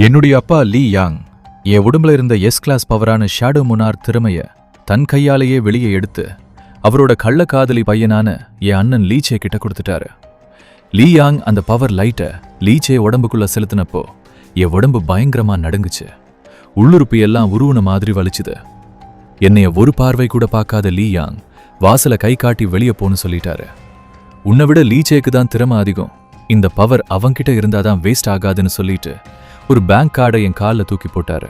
என்னுடைய அப்பா லீ யாங் என் உடம்புல இருந்த எஸ் கிளாஸ் பவரான ஷேடோ முனார் திறமைய தன் கையாலேயே வெளியே எடுத்து அவரோட கள்ளக்காதலி பையனான என் அண்ணன் லீச்சே கிட்ட கொடுத்துட்டாரு. லீ யாங் அந்த பவர் லைட்டை லீச்சே உடம்புக்குள்ள செலுத்தினப்போ என் உடம்பு பயங்கரமா நடுங்குச்சு. உள்ளுறுப்பு எல்லாம் உருவன மாதிரி வலிச்சுது. என்னைய ஒரு பார்வை கூட பார்க்காத லீ யாங் வாசல கை காட்டி வெளியே போன்னு சொல்லிட்டாரு. உன்னை விட லீச்சேக்கு தான் திறமை அதிகம், இந்த பவர் அவன்கிட்ட இருந்தாதான் வேஸ்ட் ஆகாதுன்னு சொல்லிட்டு ஒரு பேங்க் கார்டை என் காலில் தூக்கி போட்டாரு.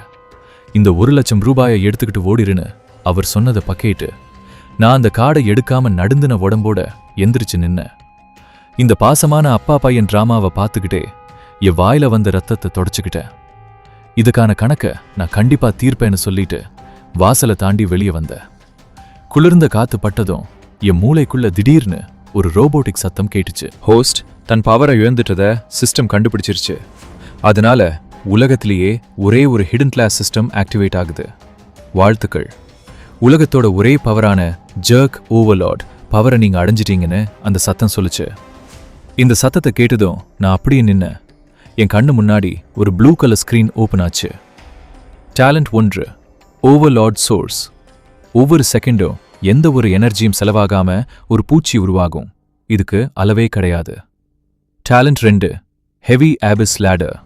இந்த 1,00,000 ரூபாயை எடுத்துக்கிட்டு ஓடிருன்னு அவர் சொன்னதை பக்கேட்டு நான் அந்த கார்டை எடுக்காம நடுந்தின உடம்போட எந்திரிச்சு நின்ன. இந்த பாசமான அப்பா பையன் டிராமாவை பார்த்துக்கிட்டே என் வாயில வந்த ரத்தத்தை தொடச்சுக்கிட்டேன். இதுக்கான கணக்கை நான் கண்டிப்பா தீர்ப்பேன்னு சொல்லிட்டு வாசலை தாண்டி வெளியே வந்த. குளிர்ந்த காத்து பட்டதும் என் மூளைக்குள்ள திடீர்னு ஒரு ரோபோட்டிக் சத்தம் கேட்டுச்சு. ஹோஸ்ட் தன் பவரை இழந்துட்டத சிஸ்டம் கண்டுபிடிச்சிருச்சு. அதனால உலகத்திலேயே ஒரே ஒரு ஹிடன் கிளாஸ் சிஸ்டம் ஆக்டிவேட் ஆகுது. வாழ்த்துக்கள். உலகத்தோட ஒரே பவரான ஜர்க் ஓவர்லார்ட் பவரை நீங்க அடைஞ்சிட்டீங்கன்னு அந்த சத்தம் சொல்லுச்சு. இந்த சத்தத்தை கேட்டதும் நான் அப்படியே நின்ன. என் கண்ணு முன்னாடி ஒரு ப்ளூ கலர் ஸ்கிரீன் ஓப்பன் ஆச்சு. Talent 1, overlord source. ஒவ்வொரு செகண்டும் எந்த ஒரு எனர்ஜியும் செலவாகாம ஒரு பூச்சி உருவாகும். இதுக்கு அளவே கிடையாது. Talent 2, heavy office ladder.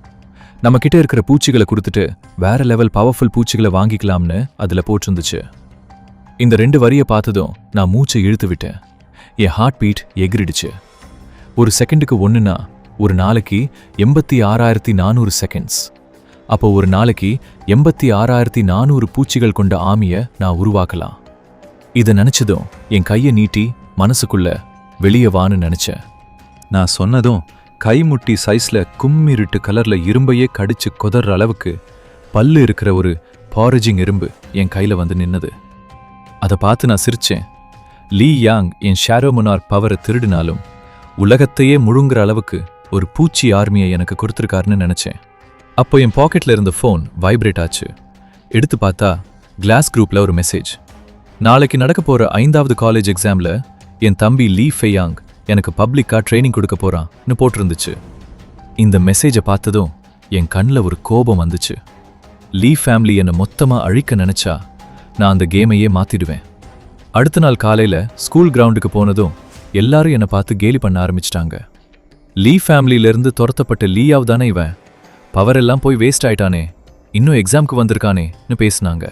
நம்ம கிட்ட இருக்கிற பூச்சிகளை கொடுத்துட்டு வேற லெவல் பவர்ஃபுல் பூச்சிகளை வாங்கிக்கலாம்னு அதுல போட்டிருந்துச்சு. இந்த 2 வரியை பார்த்ததும் நான் மூச்சை இழுத்து விட்டேன். என் ஹார்ட் பீட் எகிரிடுச்சு. ஒரு செகண்டுக்கு 1னா ஒரு நாளைக்கு 86,400 செகண்ட்ஸ். அப்போ ஒரு நாளைக்கு 86,400 பூச்சிகள் கொண்ட ஆமியை நான் உருவாக்கலாம். இதை நினைச்சதும் என் கையை நீட்டி மனசுக்குள்ள வெளியே வான்னு நினைச்சேன். நான் சொன்னதும் கைமுட்டி சைஸ்ல கும்மிருட்டு கலர்ல இரும்பையே கடிச்சு கொதற அளவுக்கு பல்லு இருக்கிற ஒரு பாரஜிங் எறும்பு என் கையில வந்து நின்னது. அதை பார்த்து நான் சிரிச்சேன். லீ யாங் என் ஷேடோ முனார் பவரை திருடினாலும் உலகத்தையே முழுங்குற அளவுக்கு ஒரு பூச்சி ஆர்மியை எனக்கு கொடுத்துருக்காருன்னு நினைச்சேன். அப்போ என் பாக்கெட்ல இருந்த ஃபோன் வைப்ரேட் ஆச்சு. எடுத்து பார்த்தா கிளாஸ் குரூப்ல ஒரு மெசேஜ். நாளைக்கு நடக்க போற 5வது காலேஜ் எக்ஸாம்ல என் தம்பி லீ ஃபெயாங் எனக்கு பப்ளிக்கா ட்ரைனிங் கொடுக்க போறான்னு போட்டிருந்துச்சு. இந்த மெசேஜை பார்த்ததும் என் கண்ணில் ஒரு கோபம் வந்துச்சு. லீ ஃபேமிலி என்னை மொத்தமா அழிக்க நினைச்சா நான் அந்த கேமையே மாத்திடுவேன். அடுத்த நாள் காலையில ஸ்கூல் கிரவுண்டுக்கு போனதும் எல்லாரும் என்னை பார்த்து கேலி பண்ண ஆரம்பிச்சிட்டாங்க. லீ ஃபேமிலியிலிருந்து துரத்தப்பட்ட லீயாவ் தானே இவன், பவர் எல்லாம் போய் வேஸ்ட் ஆயிட்டானே, இன்னும் எக்ஸாம்க்கு வந்திருக்கானேன்னு பேசினாங்க.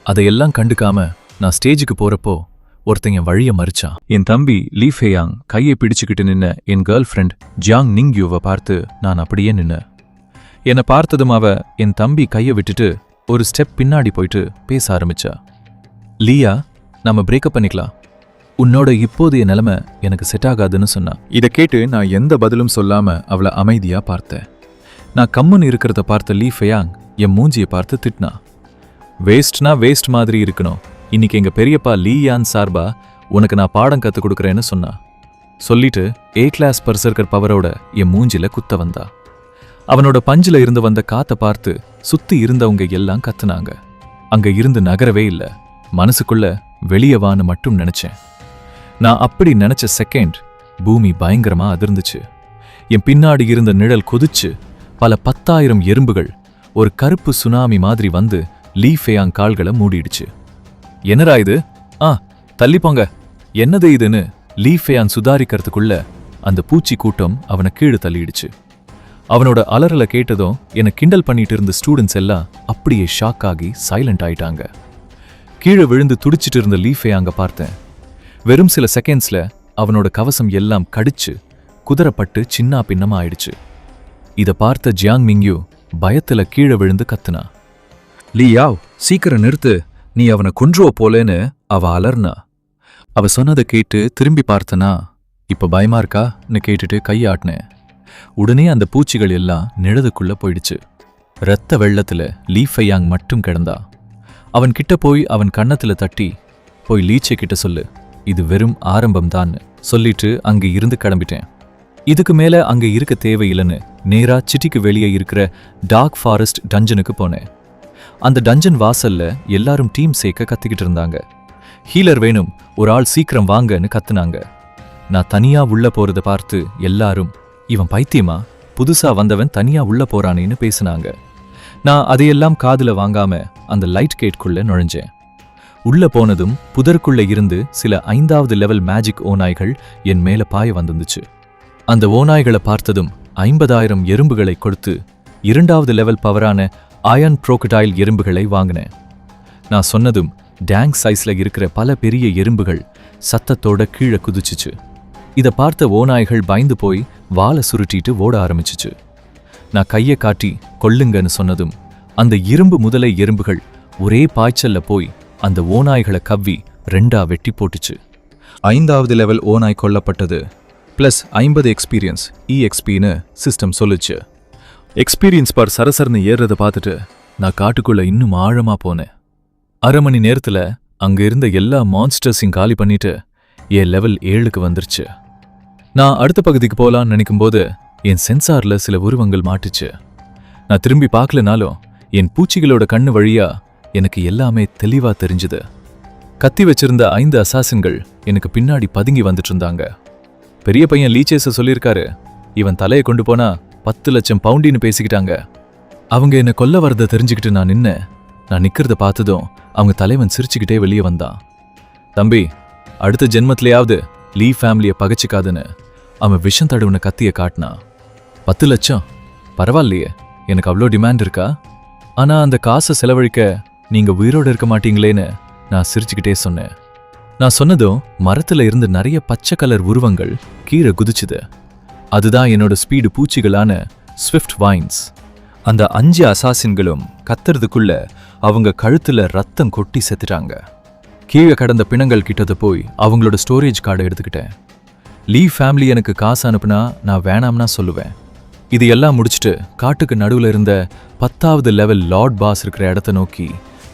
அதையெல்லாம் கண்டுக்காம நான் ஸ்டேஜுக்கு போறப்போ ஒருத்தன் என் வழியை மறிச்சான். என் தம்பி லீ ஃபெயாங் கையை பிடிச்சுக்கிட்டு நின்ன என் கேர்ள் ஃப்ரெண்ட் ஜியாங் நிங்யூவை பார்த்து நான் அப்படியே நின்ன. என்னை பார்த்ததும் அவ என் தம்பி கையை விட்டுட்டு ஒரு ஸ்டெப் பின்னாடி போயிட்டு பேச ஆரம்பிச்சா. லீயா, நம்ம பிரேக்கப் பண்ணிக்கலாம், உன்னோட இப்போதைய நிலைமை எனக்கு செட் ஆகாதுன்னு சொன்னா. இதை கேட்டு நான் எந்த பதிலும் சொல்லாம அவளை அமைதியா பார்த்தேன். நான் கம்முன்னு இருக்கிறத பார்த்த லீ ஃபெயாங் என் மூஞ்சியை பார்த்து திட்டினா. வேஸ்ட்னா வேஸ்ட் மாதிரி இருக்கணும், இன்னைக்கு எங்க பெரியப்பா லீ யான் சார்பா உனக்கு நான் பாடம் கத்து கொடுக்குறேன்னு சொன்னா. சொல்லிட்டு A கிளாஸ் பர்சர்கர் பவரோட என் மூஞ்சில குத்த வந்தா. அவனோட பஞ்சில இருந்து வந்த காத்த பார்த்து சுத்தி இருந்தவங்க எல்லாம் கத்துனாங்க. அங்க இருந்து நகரவே இல்லை. மனசுக்குள்ள வெளியே வான்னு மட்டும் நினைச்சேன். நான் அப்படி நினைச்ச செகண்ட் பூமி பயங்கரமா அதிர்ந்துச்சு. என் பின்னாடி இருந்த நிழல் கொதிச்சு பல 10,000 எறும்புகள் ஒரு கருப்பு சுனாமி மாதிரி வந்து லீ ஃபெயாங் கால்களை மூடிடுச்சு. என்னடா இது, தள்ளிப்போங்க, என்னது இதுன்னு லீ ஃபெயாங் சுதாரிக்கிறதுக்குள்ள அந்த பூச்சி கூட்டம் அவனை கீழே தள்ளிடுச்சு. அவனோட அலறலை கேட்டதும் என்னை கிண்டல் பண்ணிட்டு இருந்த ஸ்டூடெண்ட்ஸ் எல்லாம் அப்படியே ஷாக் ஆகி சைலண்ட் ஆயிட்டாங்க. கீழே விழுந்து துடிச்சிட்டு இருந்த லீ ஃபெயாங்க பார்த்தேன். வெறும் சில செகண்ட்ஸ்ல அவனோட கவசம் எல்லாம் கடிச்சு குதிரப்பட்டு சின்ன பின்னமா ஆயிடுச்சு. இதை பார்த்த ஜியாங் மிங்யூ பயத்துல கீழே விழுந்து கத்துனா. லீ யாவ், சீக்கிரம் நிறுத்து, நீ அவனை கொன்றுவ போலேன்னு அவ அலர்னா. அவ சொன்னதை கேட்டு திரும்பி பார்த்தனா. இப்ப பயமா இருக்கான்னு கேட்டுட்டு கையாட்டினேன். உடனே அந்த பூச்சிகள் எல்லாம் நிழதுக்குள்ள போயிடுச்சு. இரத்த வெள்ளத்துல லீ ஃபெயாங் மட்டும் கிடந்தா. அவன் கிட்ட போய் அவன் கன்னத்துல தட்டி, போய் லீச்சை கிட்ட சொல்லு, இது வெறும் ஆரம்பம்தான்னு சொல்லிட்டு அங்க இருந்து கிளம்பிட்டேன். இதுக்கு மேல அங்க இருக்க தேவையில்லைன்னு நேரா சிட்டிக்கு வெளியே இருக்கிற டார்க் ஃபாரஸ்ட் டஞ்சனுக்கு போனேன். அந்த டஞ்சன் வாசல்ல எல்லாரும் டீம் சேர்க்க கத்திக்கிட்டு இருந்தாங்க. ஹீலர் வேணும், ஒரு ஆள் சீக்கிரம் வாங்கன்னு கத்துனாங்க. நான் தனியா உள்ள போறத பார்த்து எல்லாரும், இவன் பைத்தியமா, புதுசா வந்தவன் தனியா உள்ள போறானேன்னு பேசினாங்க. நான் அதையெல்லாம் காதுல வாங்காம அந்த லைட் கேட்குள்ள நுழைஞ்சேன். உள்ள போனதும் புதருக்குள்ள இருந்து சில 5வது லெவல் மேஜிக் ஓநாய்கள் என் மேல பாய வந்துச்சு. அந்த ஓநாய்களை பார்த்ததும் 50,000 எறும்புகளை கொடுத்து 2வது லெவல் பவரான அயன் க்ரோக்கடைல் எறும்புகளை வாங்கினேன். நான் சொன்னதும் டேங்க் சைஸ்ல இருக்கிற பல பெரிய எறும்புகள் சத்தத்தோட கீழே குதிச்சுச்சு. இதை பார்த்த ஓநாய்கள் பயந்து போய் வாலை சுருட்டிட்டு ஓட ஆரம்பிச்சுச்சு. நான் கையை காட்டி கொள்ளுங்கன்னு சொன்னதும் அந்த இரும்பு முதலை எறும்புகள் ஒரே பாய்ச்சல்ல போய் அந்த ஓநாய்களை கவ்வி 2ஆ வெட்டி போட்டுச்சு. 5வது லெவல் ஓநாய் கொல்லப்பட்டது. ப்ளஸ் 50 எக்ஸ்பீரியன்ஸ் EXPன்னு சிஸ்டம் சொல்லுச்சு. எக்ஸ்பீரியன்ஸ் பார் சரசரன்னு ஏறுறதை பார்த்துட்டு நான் காட்டுக்குள்ள இன்னும் ஆழமா போனேன். அரை மணி நேரத்துல அங்க இருந்த எல்லா மான்ஸ்டர்ஸையும் காலி பண்ணிட்டு என் லெவல் 7க்கு வந்துருச்சு. நான் அடுத்த பகுதிக்கு போலான்னு நினைக்கும்போது என் சென்சார்ல சில உருவங்கள் மாட்டுச்சு. நான் திரும்பி பார்க்கலனாலும் என் பூச்சிகளோட கண்ணு வழியா எனக்கு எல்லாமே தெளிவா தெரிஞ்சுது. கத்தி வச்சிருந்த 5 அசாசின்கள் எனக்கு பின்னாடி பதுங்கி வந்துட்டு இருந்தாங்க. பெரிய பையன் லீச்சேஸ சொல்லியிருக்காரு, இவன் தலையை கொண்டு போனா 10 லட்சம் பவுண்டின்னு பேசிக்கிட்டாங்க. அவங்க என்ன கொல்ல வரத தெரிஞ்சுக்கிட்டு நான் நிக்கிறத பார்த்ததும் அவங்க தலைவன் சிரிச்சுக்கிட்டே வெளியே வந்தான். தம்பி, அடுத்த ஜென்மத்திலேயாவது லீ ஃபேமிலியை பகைச்சிக்காதுன்னு அவன் விஷம் தடுவுன கத்திய காட்டினான். 10 லட்சம் பரவாயில்லையே, எனக்கு அவ்வளோ டிமாண்ட் இருக்கா? ஆனா அந்த காசை செலவழிக்க நீங்க உயிரோடு இருக்க மாட்டீங்களேன்னு நான் சிரிச்சுக்கிட்டே சொன்னேன். நான் சொன்னதும் மரத்துல இருந்து நிறைய பச்சை கலர் உருவங்கள் கீழே குதிச்சுது. அதுதான் என்னோட ஸ்பீடு பூச்சிகளான ஸ்விஃப்ட் வைன்ஸ். அந்த 5 அசாசின்களும் கத்துறதுக்குள்ள அவங்க கழுத்துல ரத்தம் கொட்டி செத்துட்டாங்க. கீழே கடந்த பிணங்கள் கிட்டத போய் அவங்களோட ஸ்டோரேஜ் கார்டை எடுத்துக்கிட்டேன். லீ ஃபேமிலி எனக்கு காசு அனுப்புனா நான் வேணாம்னா சொல்லுவேன். இது எல்லாம் முடிச்சுட்டு காட்டுக்கு நடுவில் இருந்த 10வது லெவல் லார்ட் பாஸ் இருக்கிற இடத்த நோக்கி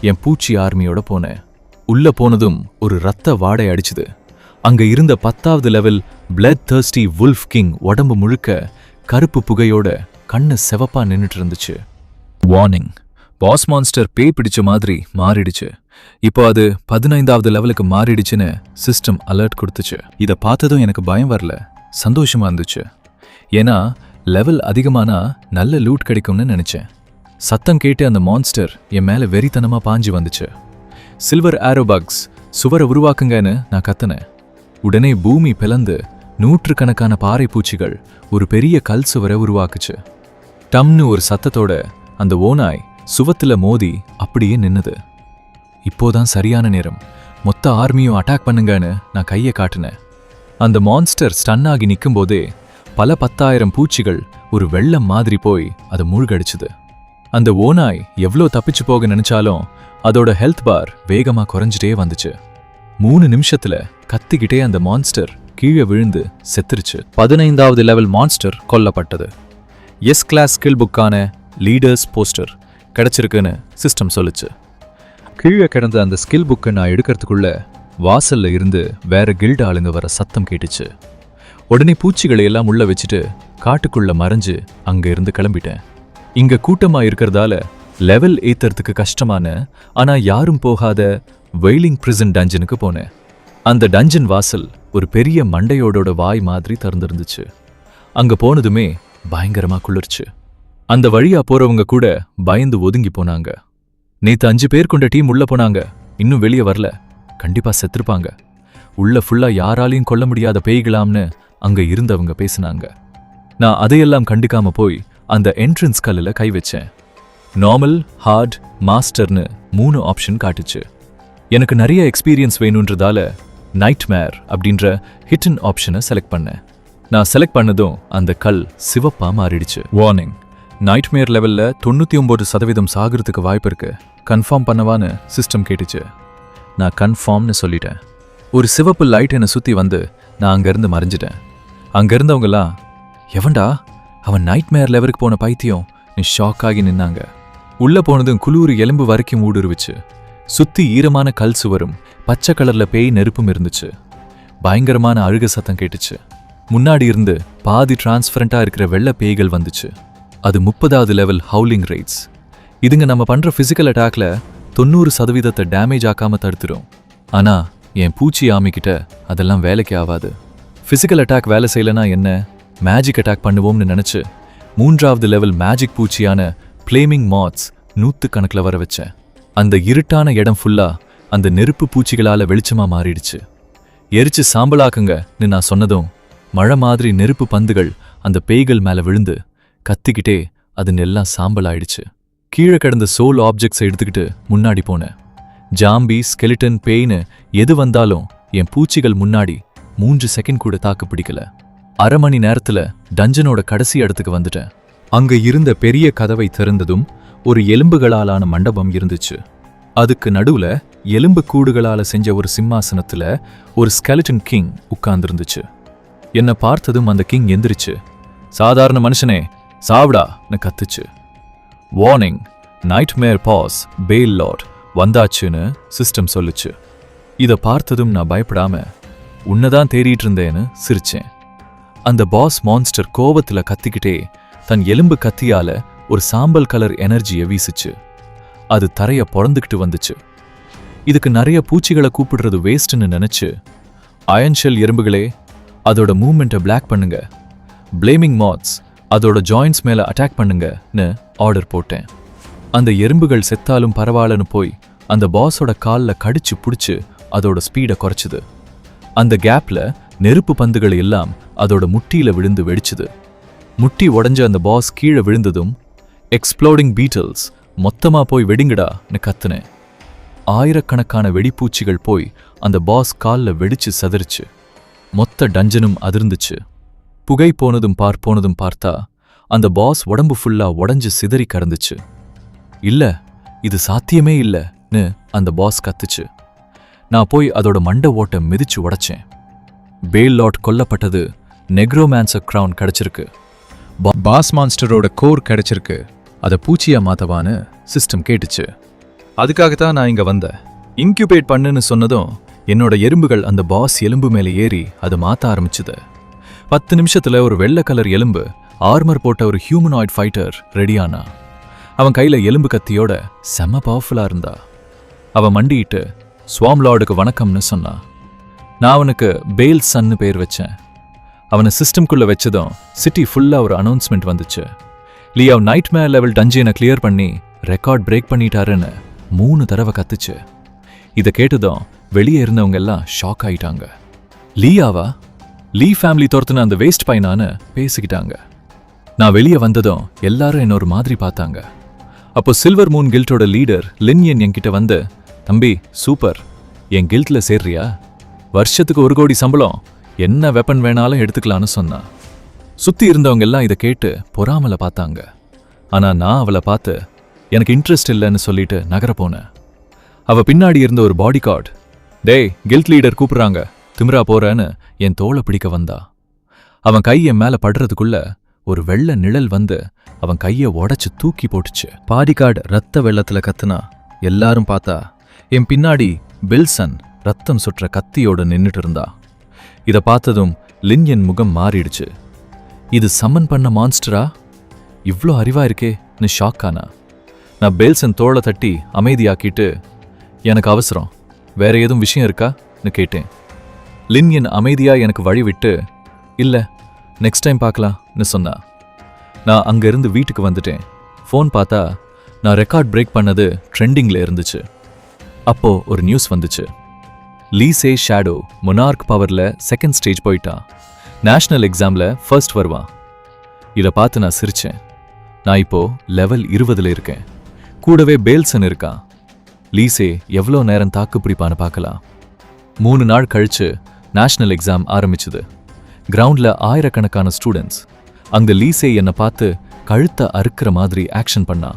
என் பூச்சி ஆர்மியோட போனேன். உள்ள போனதும் ஒரு ரத்த வாடை அடிச்சுது. அங்க இருந்த 10வது level blood thirsty wolf king உடம்பு முழுக்க கருப்பு புகையோட கண்ணு செவப்பா நின்னுட்டு இருந்துச்சு. வார்னிங், பாஸ் மான்ஸ்டர் பேய் பிடிச்ச மாதிரி மாறிடுச்சு. இப்போ அது 15வது லெவலுக்கு மாறிடுச்சுன்னு சிஸ்டம் அலர்ட் கொடுத்துச்சு. இதை பார்த்ததும் எனக்கு பயம் வரல, சந்தோஷமா இருந்துச்சு. ஏன்னா லெவல் அதிகமானா நல்ல லூட் கிடைக்கும்னு நினைச்சேன். சத்தம் கேட்டு அந்த மான்ஸ்டர் என் மேல வெறித்தனமா பாஞ்சு வந்துச்சு. சில்வர் ஆரோபக்ஸ் சுவரை உருவாக்குங்கன்னு நான் கத்தினேன். உடனே பூமி பிளந்து 100கணக்கான பாறை பூச்சிகள் ஒரு பெரிய கல் சுவரை உருவாக்குச்சு. டம்னு ஒரு சத்தத்தோட அந்த ஓநாய் சுவத்துல மோதி அப்படியே நின்னுது. இப்போதான் சரியான நேரம், மொத்த ஆர்மியும் அட்டாக் பண்ணுங்கன்னு நான் கையை காட்டினேன். அந்த மான்ஸ்டர் ஸ்டன் ஆகி நிற்கும் போதே பல 10,000 பூச்சிகள் ஒரு வெள்ளம் மாதிரி போய் அதை மூழ்கடிச்சுது. அந்த ஓநாய் எவ்வளோ தப்பிச்சு போக நினைச்சாலும் அதோட ஹெல்த் பார் வேகமா குறைஞ்சிட்டே வந்துச்சு. 3 நிமிஷத்துல கத்திக்கிட்டே அந்த மான்ஸ்டர் கீழே விழுந்து செத்துருச்சு. 15வது லெவல் மான்ஸ்டர் கொல்லப்பட்டது. எஸ் கிளாஸ் ஸ்கில் புக்கான லீடர்ஸ் போஸ்டர் கிடைச்சிருக்குன்னு சிஸ்டம் சொல்லுச்சு. கீழே கிடந்த அந்த ஸ்கில் புக்கை நான் எடுக்கிறதுக்குள்ள வாசல்ல இருந்து வேற கில்ட் ஆளுங்க வர சத்தம் கேட்டுச்சு. உடனே பூச்சிகளை எல்லாம் உள்ள வச்சுட்டு காட்டுக்குள்ள மறைஞ்சு அங்க இருந்து கிளம்பிட்டேன். இங்க கூட்டமா இருக்கிறதால லெவல் ஏத்துறதுக்கு கஷ்டமான ஆனா யாரும் போகாத வெயிலிங் பிரிசன் டஞ்சனுக்கு போனேன். அந்த டஞ்சன் வாசல் ஒரு பெரிய மண்டையோட வாய் மாதிரி திறந்திருந்துச்சு. அங்க போனதுமே பயங்கரமா குளிர்ச்சு. அந்த வழியா போறவங்க கூட பயந்து ஒதுங்கி போனாங்க. நேத்து 5 பேர் கொண்ட டீம் உள்ள போனாங்க, இன்னும் வெளியே வரல, கண்டிப்பா செத்துருப்பாங்க. உள்ள ஃபுல்லா யாராலையும் கொல்ல முடியாத பேய்களாம்னு அங்க இருந்தவங்க பேசினாங்க. நான் அதையெல்லாம் கண்டுக்காம போய் அந்த என்ட்ரன்ஸ் கல்லில் கை வச்சேன். நார்மல், ஹார்ட், மாஸ்டர்னு 3 ஆப்ஷன் காட்டுச்சு. எனக்கு நிறைய எக்ஸ்பீரியன்ஸ் வேணுன்றதால நைட்மேர் அப்படின்ற ஹிட்டன் ஆப்ஷனை செலக்ட் பண்ணேன். நான் செலக்ட் பண்ணதும் அந்த கல் சிவப்பா மாறிடுச்சு. வார்னிங், நைட்மேர் லெவல்ல 99% சாகிறதுக்கு வாய்ப்பு இருக்கு, கன்ஃபார்ம் பண்ணவான்னு சிஸ்டம் கேட்டுச்சு. நான் கன்ஃபார்ம்னு சொல்லிட்டேன். ஒரு சிவப்பு லைட் என்னை சுத்தி வந்து நான் அங்கிருந்து மறைஞ்சிட்டேன். அங்க இருந்தவங்கலாம், எவன்டா அவன் நைட்மேர் லெவலுக்கு போன பைத்தியம், நீ ஷாக் ஆகி நின்னாங்க. உள்ள போனதும் குளூர் எலும்பு வரைக்கும் ஊடுருவிச்சு. சுத்தி ஈரமான கல் சுவரும் பச்சை கலர்ல பேய் நெருப்பும் இருந்துச்சு. பயங்கரமான அழுக சத்தம் கேட்டுச்சு. முன்னாடி இருந்து பாதி டிரான்ஸ்பரண்டா இருக்கிற வெள்ள பேய்கள் வந்துச்சு. அது 30வது லெவல் ஹவுலிங் ரைட்ஸ். இதுங்க நம்ம பண்ற பிசிக்கல் அட்டாக்ல 90% டேமேஜ் ஆக்காம தடுத்துரும். ஆனா என் பூச்சி ஆமிக்கிட்ட அதெல்லாம் வேலைக்கு ஆகாது. பிசிக்கல் அட்டாக் வேலை செய்யலனா என்ன, மேஜிக் அட்டாக் பண்ணுவோம்னு நினைச்சு 3வது லெவல் மேஜிக் பூச்சியான ஃப்ளேமிங் மாத்ஸ் 100கணக்கில் வர வச்சேன். அந்த இருட்டான இடம் ஃபுல்லா அந்த நெருப்பு பூச்சிகளால வெளிச்சமா மாறிடுச்சு. எரிச்சு சாம்பலாக்குங்கன்னு நான் சொன்னதும் மழை மாதிரி நெருப்பு பந்துகள் அந்த பேய்கள் மேல விழுந்து கத்திக்கிட்டே அது எல்லாம் சாம்பல் ஆயிடுச்சு. கீழே கிடந்த சோல் ஆப்ஜெக்ட்ஸை எடுத்துக்கிட்டு முன்னாடி போனேன். ஜாம்பி, ஸ்கெலிட்டன், பேய்னு எது வந்தாலும் என் பூச்சிகள் முன்னாடி 3 செகண்ட் கூட தாக்கு பிடிக்கல. அரை மணி நேரத்துல டஞ்சனோட கடைசி இடத்துக்கு வந்துட்டேன். அங்க இருந்த பெரிய கதவை திறந்ததும் ஒரு எலும்புகளாலான மண்டபம் இருந்துச்சு. அதுக்கு நடுவுல எலும்பு கூடுகளால செஞ்ச ஒரு சிம்மாசனத்துல ஒரு ஸ்கெலிட்டன் கிங் உட்கார்ந்துருந்துச்சு. என்னை பார்த்ததும் அந்த கிங் எந்திரிச்சு, சாதாரண மனுஷனே சாவிடான்னு கத்துச்சு. வார்னிங், நைட்மேர் பாஸ் பேல் லார்ட் வந்தாச்சுன்னு சிஸ்டம் சொல்லுச்சு. இதை பார்த்ததும் நான் பயப்படாம உன்னதான் தேடிட்டு இருந்தேன்னு சிரிச்சேன். அந்த பாஸ் மான்ஸ்டர் கோபத்துல கத்திக்கிட்டே தன் எலும்பு கத்தியால ஒரு சாம்பல் கலர் எனர்ஜியை வீசிச்சு. அது தரைய பொறந்துக்கிட்டு வந்துச்சு. இதுக்கு நிறைய பூச்சிகளை கூப்பிடுறது வேஸ்ட்னு நினைச்சு, அயன் ஷெல் எறும்புகளே அதோட மூவ்மெண்ட்டை பிளாக் பண்ணுங்க, பிளேமிங் மாத்ஸ் அதோட ஜாயின்ட்ஸ் மேல அட்டாக் பண்ணுங்கன்னு ஆர்டர் போட்டேன். அந்த எறும்புகள் செத்தாலும் பரவாயில்லன்னு போய் அந்த பாஸோட காலில் கடிச்சு புடிச்சு அதோட ஸ்பீடை குறைச்சுது. அந்த கேப்ல நெருப்பு பந்துகள் எல்லாம் அதோட முட்டியில விழுந்து வெடிச்சுது. முட்டி உடஞ்ச அந்த பாஸ் கீழே விழுந்ததும் எக்ஸ்ப்ளோடிங் பீட்டல்ஸ் மொத்தமா போய் வெடிங்கடான்னு கத்துனேன். ஆயிரக்கணக்கான வெடிப்பூச்சிகள் போய் அந்த பாஸ் காலில் வெடிச்சு சதறிச்சு. மொத்த டஞ்சனும் அதிர்ந்துச்சு. புகை போனதும் பார்த்தா அந்த பாஸ் உடம்பு ஃபுல்லா உடஞ்சு சிதறி கறந்துச்சு. இல்ல, இது சாத்தியமே இல்லைன்னு அந்த பாஸ் கத்துச்சு. நான் போய் அதோட மண்டை ஓட்டை மிதிச்சு உடைச்சேன். பேல் லார்ட் கொல்லப்பட்டது, நெக்ரோமான்சர் கிரவுன் கிடைச்சிருக்கு, பாஸ் மான்ஸ்டரோட கோர் கிடைச்சிருக்கு, அதை பூச்சியா மாத்தவான்னு சிஸ்டம் கேட்டுச்சு. அதுக்காகத்தான் நான் இங்க வந்தேன். இன்க்யூபேட் பண்ணுன்னு சொன்னதும் என்னோட எறும்புகள் அந்த பாஸ் எலும்பு மேல ஏறி அதை மாத்த ஆரம்பிச்சுது. 10 நிமிஷத்துல ஒரு வெள்ளை கலர் எலும்பு ஆர்மர் போட்ட ஒரு ஹியூமனாய்ட் ஃபைட்டர் ரெடியானா. அவன் கையில எலும்பு கத்தியோட செம்ம பவர்ஃபுல்லா இருந்தா. அவன் மண்டிட்டு ஸ்வாம் லார்டுக்கு வணக்கம்னு சொன்னா. நான் அவனுக்கு பேல் சன்னு பேர் வச்சேன். அவனை சிஸ்டம்குள்ள வச்சதும் சிட்டி ஃபுல்லா ஒரு அனௌன்ஸ்மெண்ட் வந்துச்சு. லியாவ் நைட்மேர் லெவல் டஞ்சனை கிளியர் பண்ணி ரெக்கார்ட் பிரேக் பண்ணிட்டாருன்னு 3 தடவை கத்துச்சு. இதை கேட்டதும் வெளியே இருந்தவங்க எல்லாம் ஷாக் ஆயிட்டாங்க. லியாவா? லீ ஃபேமிலி துரத்துன அந்த வேஸ்ட் பையனான்னு பேசிக்கிட்டாங்க. நான் வெளியே வந்ததும் எல்லாரும் என்ன ஒரு மாதிரி பார்த்தாங்க. அப்போ சில்வர் மூன் கில்ட்டோட லீடர் லின்யன் என்கிட்ட வந்து, தம்பி சூப்பர், என் கில்ட்ல சேர்றியா? வருஷத்துக்கு 1 கோடி சம்பளம், என்ன வெப்பன் வேணாலும் எடுத்துக்கலான்னு சொன்னா. சுத்தி இருந்தவங்க எல்லாம் இதை கேட்டு பொறாமல பார்த்தாங்க. ஆனா நான் அவளை பார்த்து எனக்கு இன்ட்ரெஸ்ட் இல்லைன்னு சொல்லிட்டு நகர போனேன். அவ பின்னாடி இருந்த ஒரு பாடி கார்டு, டேய் கில்ட் லீடர் கூப்பிடுறாங்க, திமிரா போறேன்னு என் தோளை பிடிக்க வந்தா. அவன் கை என் மேல படுறதுக்குள்ள ஒரு வெள்ளை நிழல் வந்து அவன் கையை உடைச்சு தூக்கி போட்டுச்சு. பாடி கார்டு ரத்த வெள்ளத்துல கத்துனா. எல்லாரும் பார்த்தா என் பின்னாடி பில்சன் ரத்தம் சுற்ற கத்தியோட நின்னுட்டு இருந்தா. இதை பார்த்ததும் லின்யன் முகம் மாறிடுச்சு. இது சம்மன் பண்ண மான்ஸ்டரா? இவ்ளோ அறிவா இருக்கேன்னு ஷாக் ஆனா. நான் பேல்சன் தோளை தட்டி அமைதியாக்கிட்டு, எனக்கு அவசரம், வேற ஏதும் விஷயம் இருக்கான்னு கேட்டேன். லின்யன் அமைதியா எனக்கு வழி விட்டு, இல்ல நெக்ஸ்ட் டைம் பார்க்கலாம்னு சொன்னா. நான் அங்கிருந்து வீட்டுக்கு வந்துட்டேன். ஃபோன் பார்த்தா நான் ரெக்கார்ட் பிரேக் பண்ணது ட்ரெண்டிங்ல இருந்துச்சு. அப்போ ஒரு நியூஸ் வந்துச்சு. லீசே ஷேடோ மொனார்க் பவர்ல 2nd ஸ்டேஜ் போயிட்டான். நேஷனல் எக்ஸாம்ல ஃபர்ஸ்ட் வருவான். இதை பார்த்து நான் சிரிச்சேன். நான் இப்போ லெவல் 20ல இருக்கேன். கூடவே பேல்சன் இருக்கான். லீசே எவ்வளோ நேரம் தாக்கு பிடிப்பான்னு பார்க்கலாம். 3 நாள் கழிச்சு நேஷனல் எக்ஸாம் ஆரம்பிச்சுது. கிரவுண்ட்ல ஆயிரக்கணக்கான ஸ்டூடெண்ட்ஸ். அங்க லீசே என்னை பார்த்து கழுத்தை அறுக்கிற மாதிரி ஆக்ஷன் பண்ணா.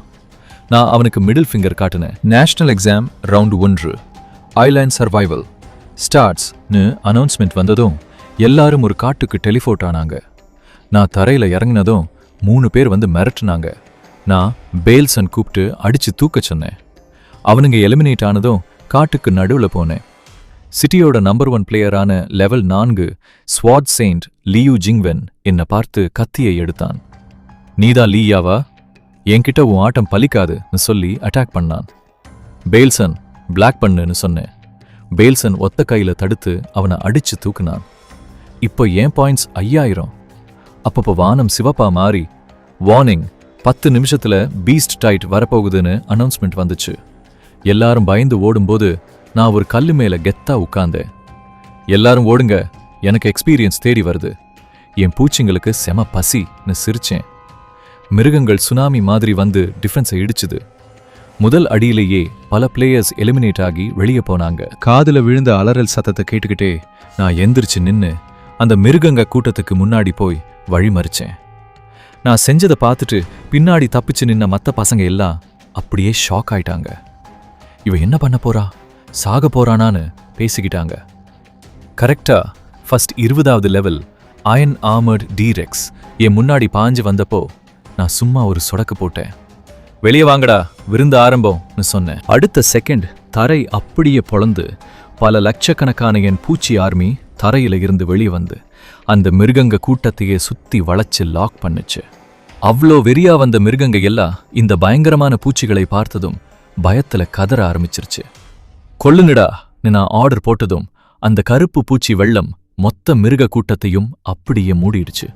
நான் அவனுக்கு மிடில் ஃபிங்கர் காட்டினேன். National exam round 1 island survival ஸ்டார்ட்ஸ்னு அனௌன்ஸ்மெண்ட் வந்ததும் எல்லாரும் ஒரு காட்டுக்கு டெலிஃபோர்ட் ஆனாங்க. நான் தரையில இறங்கினதும் 3 பேர் வந்து மிரட்டுனாங்க. நான் பேல்சன் கூப்பிட்டு அடிச்சு தூக்க சொன்னேன். அவனுங்க எலிமினேட் ஆனதும் காட்டுக்கு நடுவில் போனேன். சிட்டியோட நம்பர் 1 பிளேயரான லெவல் 4 ஸ்வாட் செயின்ட் லியூ ஜிங்வென் என்னை பார்த்து கத்தியை எடுத்தான். நீதான் லீயாவா? என்கிட்ட உன் ஆட்டம் பலிக்காதுன்னு சொல்லி அட்டாக் பண்ணான். பேல்சன் பிளாக் பண்ணுன்னு சொன்னேன். பேல்சன் ஒத்த கையில தடுத்து அவனை அடிச்சு தூக்குனான். இப்போ என் பாயிண்ட்ஸ் 5000. அப்பப்போ வானம் சிவப்பா மாறி வார்னிங், 10 நிமிஷத்துல பீஸ்ட் டைட் வரப்போகுதுன்னு அனௌன்ஸ்மெண்ட் வந்துச்சு. எல்லாரும் பயந்து ஓடும்போது நான் ஒரு கல்லு மேல கெத்தா உட்கார்ந்தேன். எல்லாரும் ஓடுங்க, எனக்கு எக்ஸ்பீரியன்ஸ் தேடி வருது. என் பூச்சிங்களுக்கு செம பசின்னு சிரிச்சேன். மிருகங்கள் சுனாமி மாதிரி வந்து டிஃபென்ஸை இடிச்சுது. முதல் அடியிலேயே பல பிளேயர்ஸ் எலிமினேட் ஆகி வெளியே போனாங்க. காதுல விழுந்த அலறல் சத்தத்தை கேட்டுக்கிட்டே நான் எந்திரிச்சு நின்னு அந்த மிருகங்க கூட்டத்துக்கு முன்னாடி போய் வழிமறிச்சேன். நான் செஞ்சதை பார்த்துட்டு பின்னாடி தப்பிச்சு நின்ன மற்ற பசங்க எல்லாம் அப்படியே ஷாக் ஆயிட்டாங்க. இவ என்ன பண்ண போறா, சாக போறானான்னு பேசிக்கிட்டாங்க. கரெக்டா ஃபர்ஸ்ட் 20வது லெவல் அயன் ஆர்மர்ட் டீரெக்ஸ் என் முன்னாடி பாஞ்சு வந்தப்போ நான் சும்மா ஒரு சொடக்கு போட்டேன். வெளியே வாங்கடா, விருந்து ஆரம்பம்னு சொன்னேன். அடுத்த செகண்ட் தரை அப்படியே பொளந்து பல லட்சக்கணக்கான என் பூச்சி ஆர்மி தரையில இருந்து வெளியே வந்து அந்த மிருகங்க கூட்டத்தையே சுத்தி வளைச்சு லாக் பண்ணுச்சு. அவ்வளோ வெறியா வந்த மிருகங்க எல்லாம் இந்த பயங்கரமான பூச்சிகளை பார்த்ததும் பயத்துல கதற ஆரம்பிச்சிருச்சு. கொல்லுங்கடான்னு நான் ஆர்டர் போட்டதும் அந்த கருப்பு பூச்சி வெள்ளம் மொத்த மிருக கூட்டத்தையும் அப்படியே மூடிடுச்சு.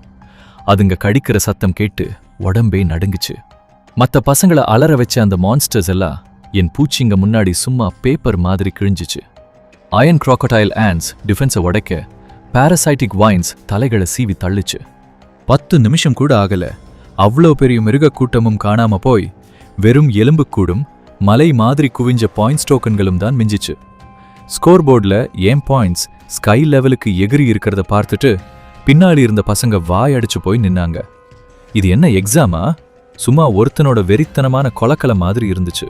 அதுங்க கடிக்கிற சத்தம் கேட்டு உடம்பே நடுங்குச்சு. மற்ற பசங்களை அலற வச்ச அந்த மான்ஸ்டர்ஸ் எல்லாம் என் பூச்சிங்க முன்னாடி சும்மா பேப்பர் மாதிரி கிழிஞ்சிச்சு. அயன் கிராக்கடைல் ஆண்ட்ஸ் டிஃபென்ஸை உடைக்க பாரசைட்டிக் வைன்ஸ் தலைகளை சீவி தள்ளுச்சு. 10 நிமிஷம் கூட ஆகல, அவ்வளோ பெரிய மிருக கூட்டமும் காணாம போய் வெறும் எலும்புக்கூடும் மலை மாதிரி குவிஞ்ச பாயிண்ட்ஸ் டோக்கன்களும் தான் மிஞ்சிச்சு. ஸ்கோர் போர்டில் என் பாயிண்ட்ஸ் ஸ்கை லெவலுக்கு எகிரி இருக்கிறத பார்த்துட்டு பின்னாடி இருந்த பசங்க வாய் அடிச்சு போய் நின்னாங்க. இது என்ன எக்ஸாமா? சும்மா ஒருத்தனோட வெறித்தனமான கொலக்கலை மாதிரி இருந்துச்சு.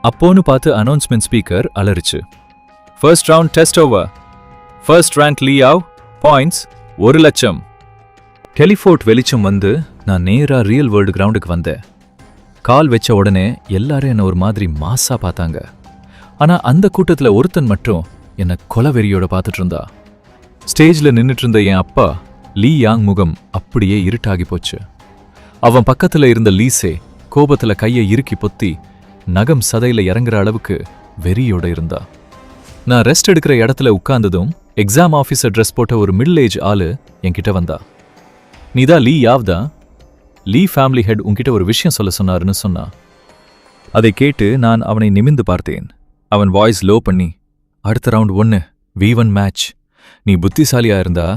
அப்போன்னு பார்த்து அனௌன்ஸ்மெண்ட் ஸ்பீக்கர் அலறிச்சு. First round test over. First rank Li Yao, points 1,00,000. Teleport வெளிச்சம் வந்து நான் நேரா ரியல் வேர்ல்டு கிரவுண்டுக்கு வந்தேன். கால் வச்ச உடனே எல்லாரும் என்ன ஒரு மாதிரி மாசா பார்த்தாங்க. ஆனா அந்த கூட்டத்துல ஒருத்தன் மட்டும் என்ன கொலவெறியோட பார்த்துட்டு இருந்தா. ஸ்டேஜ்ல நின்னுட்டு இருந்த என் அப்பா லீ யாங் முகம் அப்படியே இருட்டாகி போச்சு. அவன் பக்கத்துல இருந்த லீசே கோபத்துல கையை இறுக்கி பொத்தி நகம் சதையில இறங்குற அளவுக்கு வெறியோட இருந்தா. நான் ரெஸ்ட் எடுக்கிற இடத்துல உட்கார்ந்ததும் எக்ஸாம் ஆஃபீஸர் ட்ரெஸ் போட்ட ஒரு மிடில் ஏஜ் ஆளு என்கிட்ட வந்தா. நீதான் லீ யாவ்தா? லீ ஃபேமிலி ஹெட் உன்கிட்ட ஒரு விஷயம் சொல்ல சொன்னாருன்னு சொன்னா. அதை கேட்டு நான் அவனை நிமிந்து பார்த்தேன். அவன் வாய்ஸ் லோ பண்ணி, அடுத்த ரவுண்ட் 1 V1 மேட்ச். நீ புத்திசாலியா இருந்தா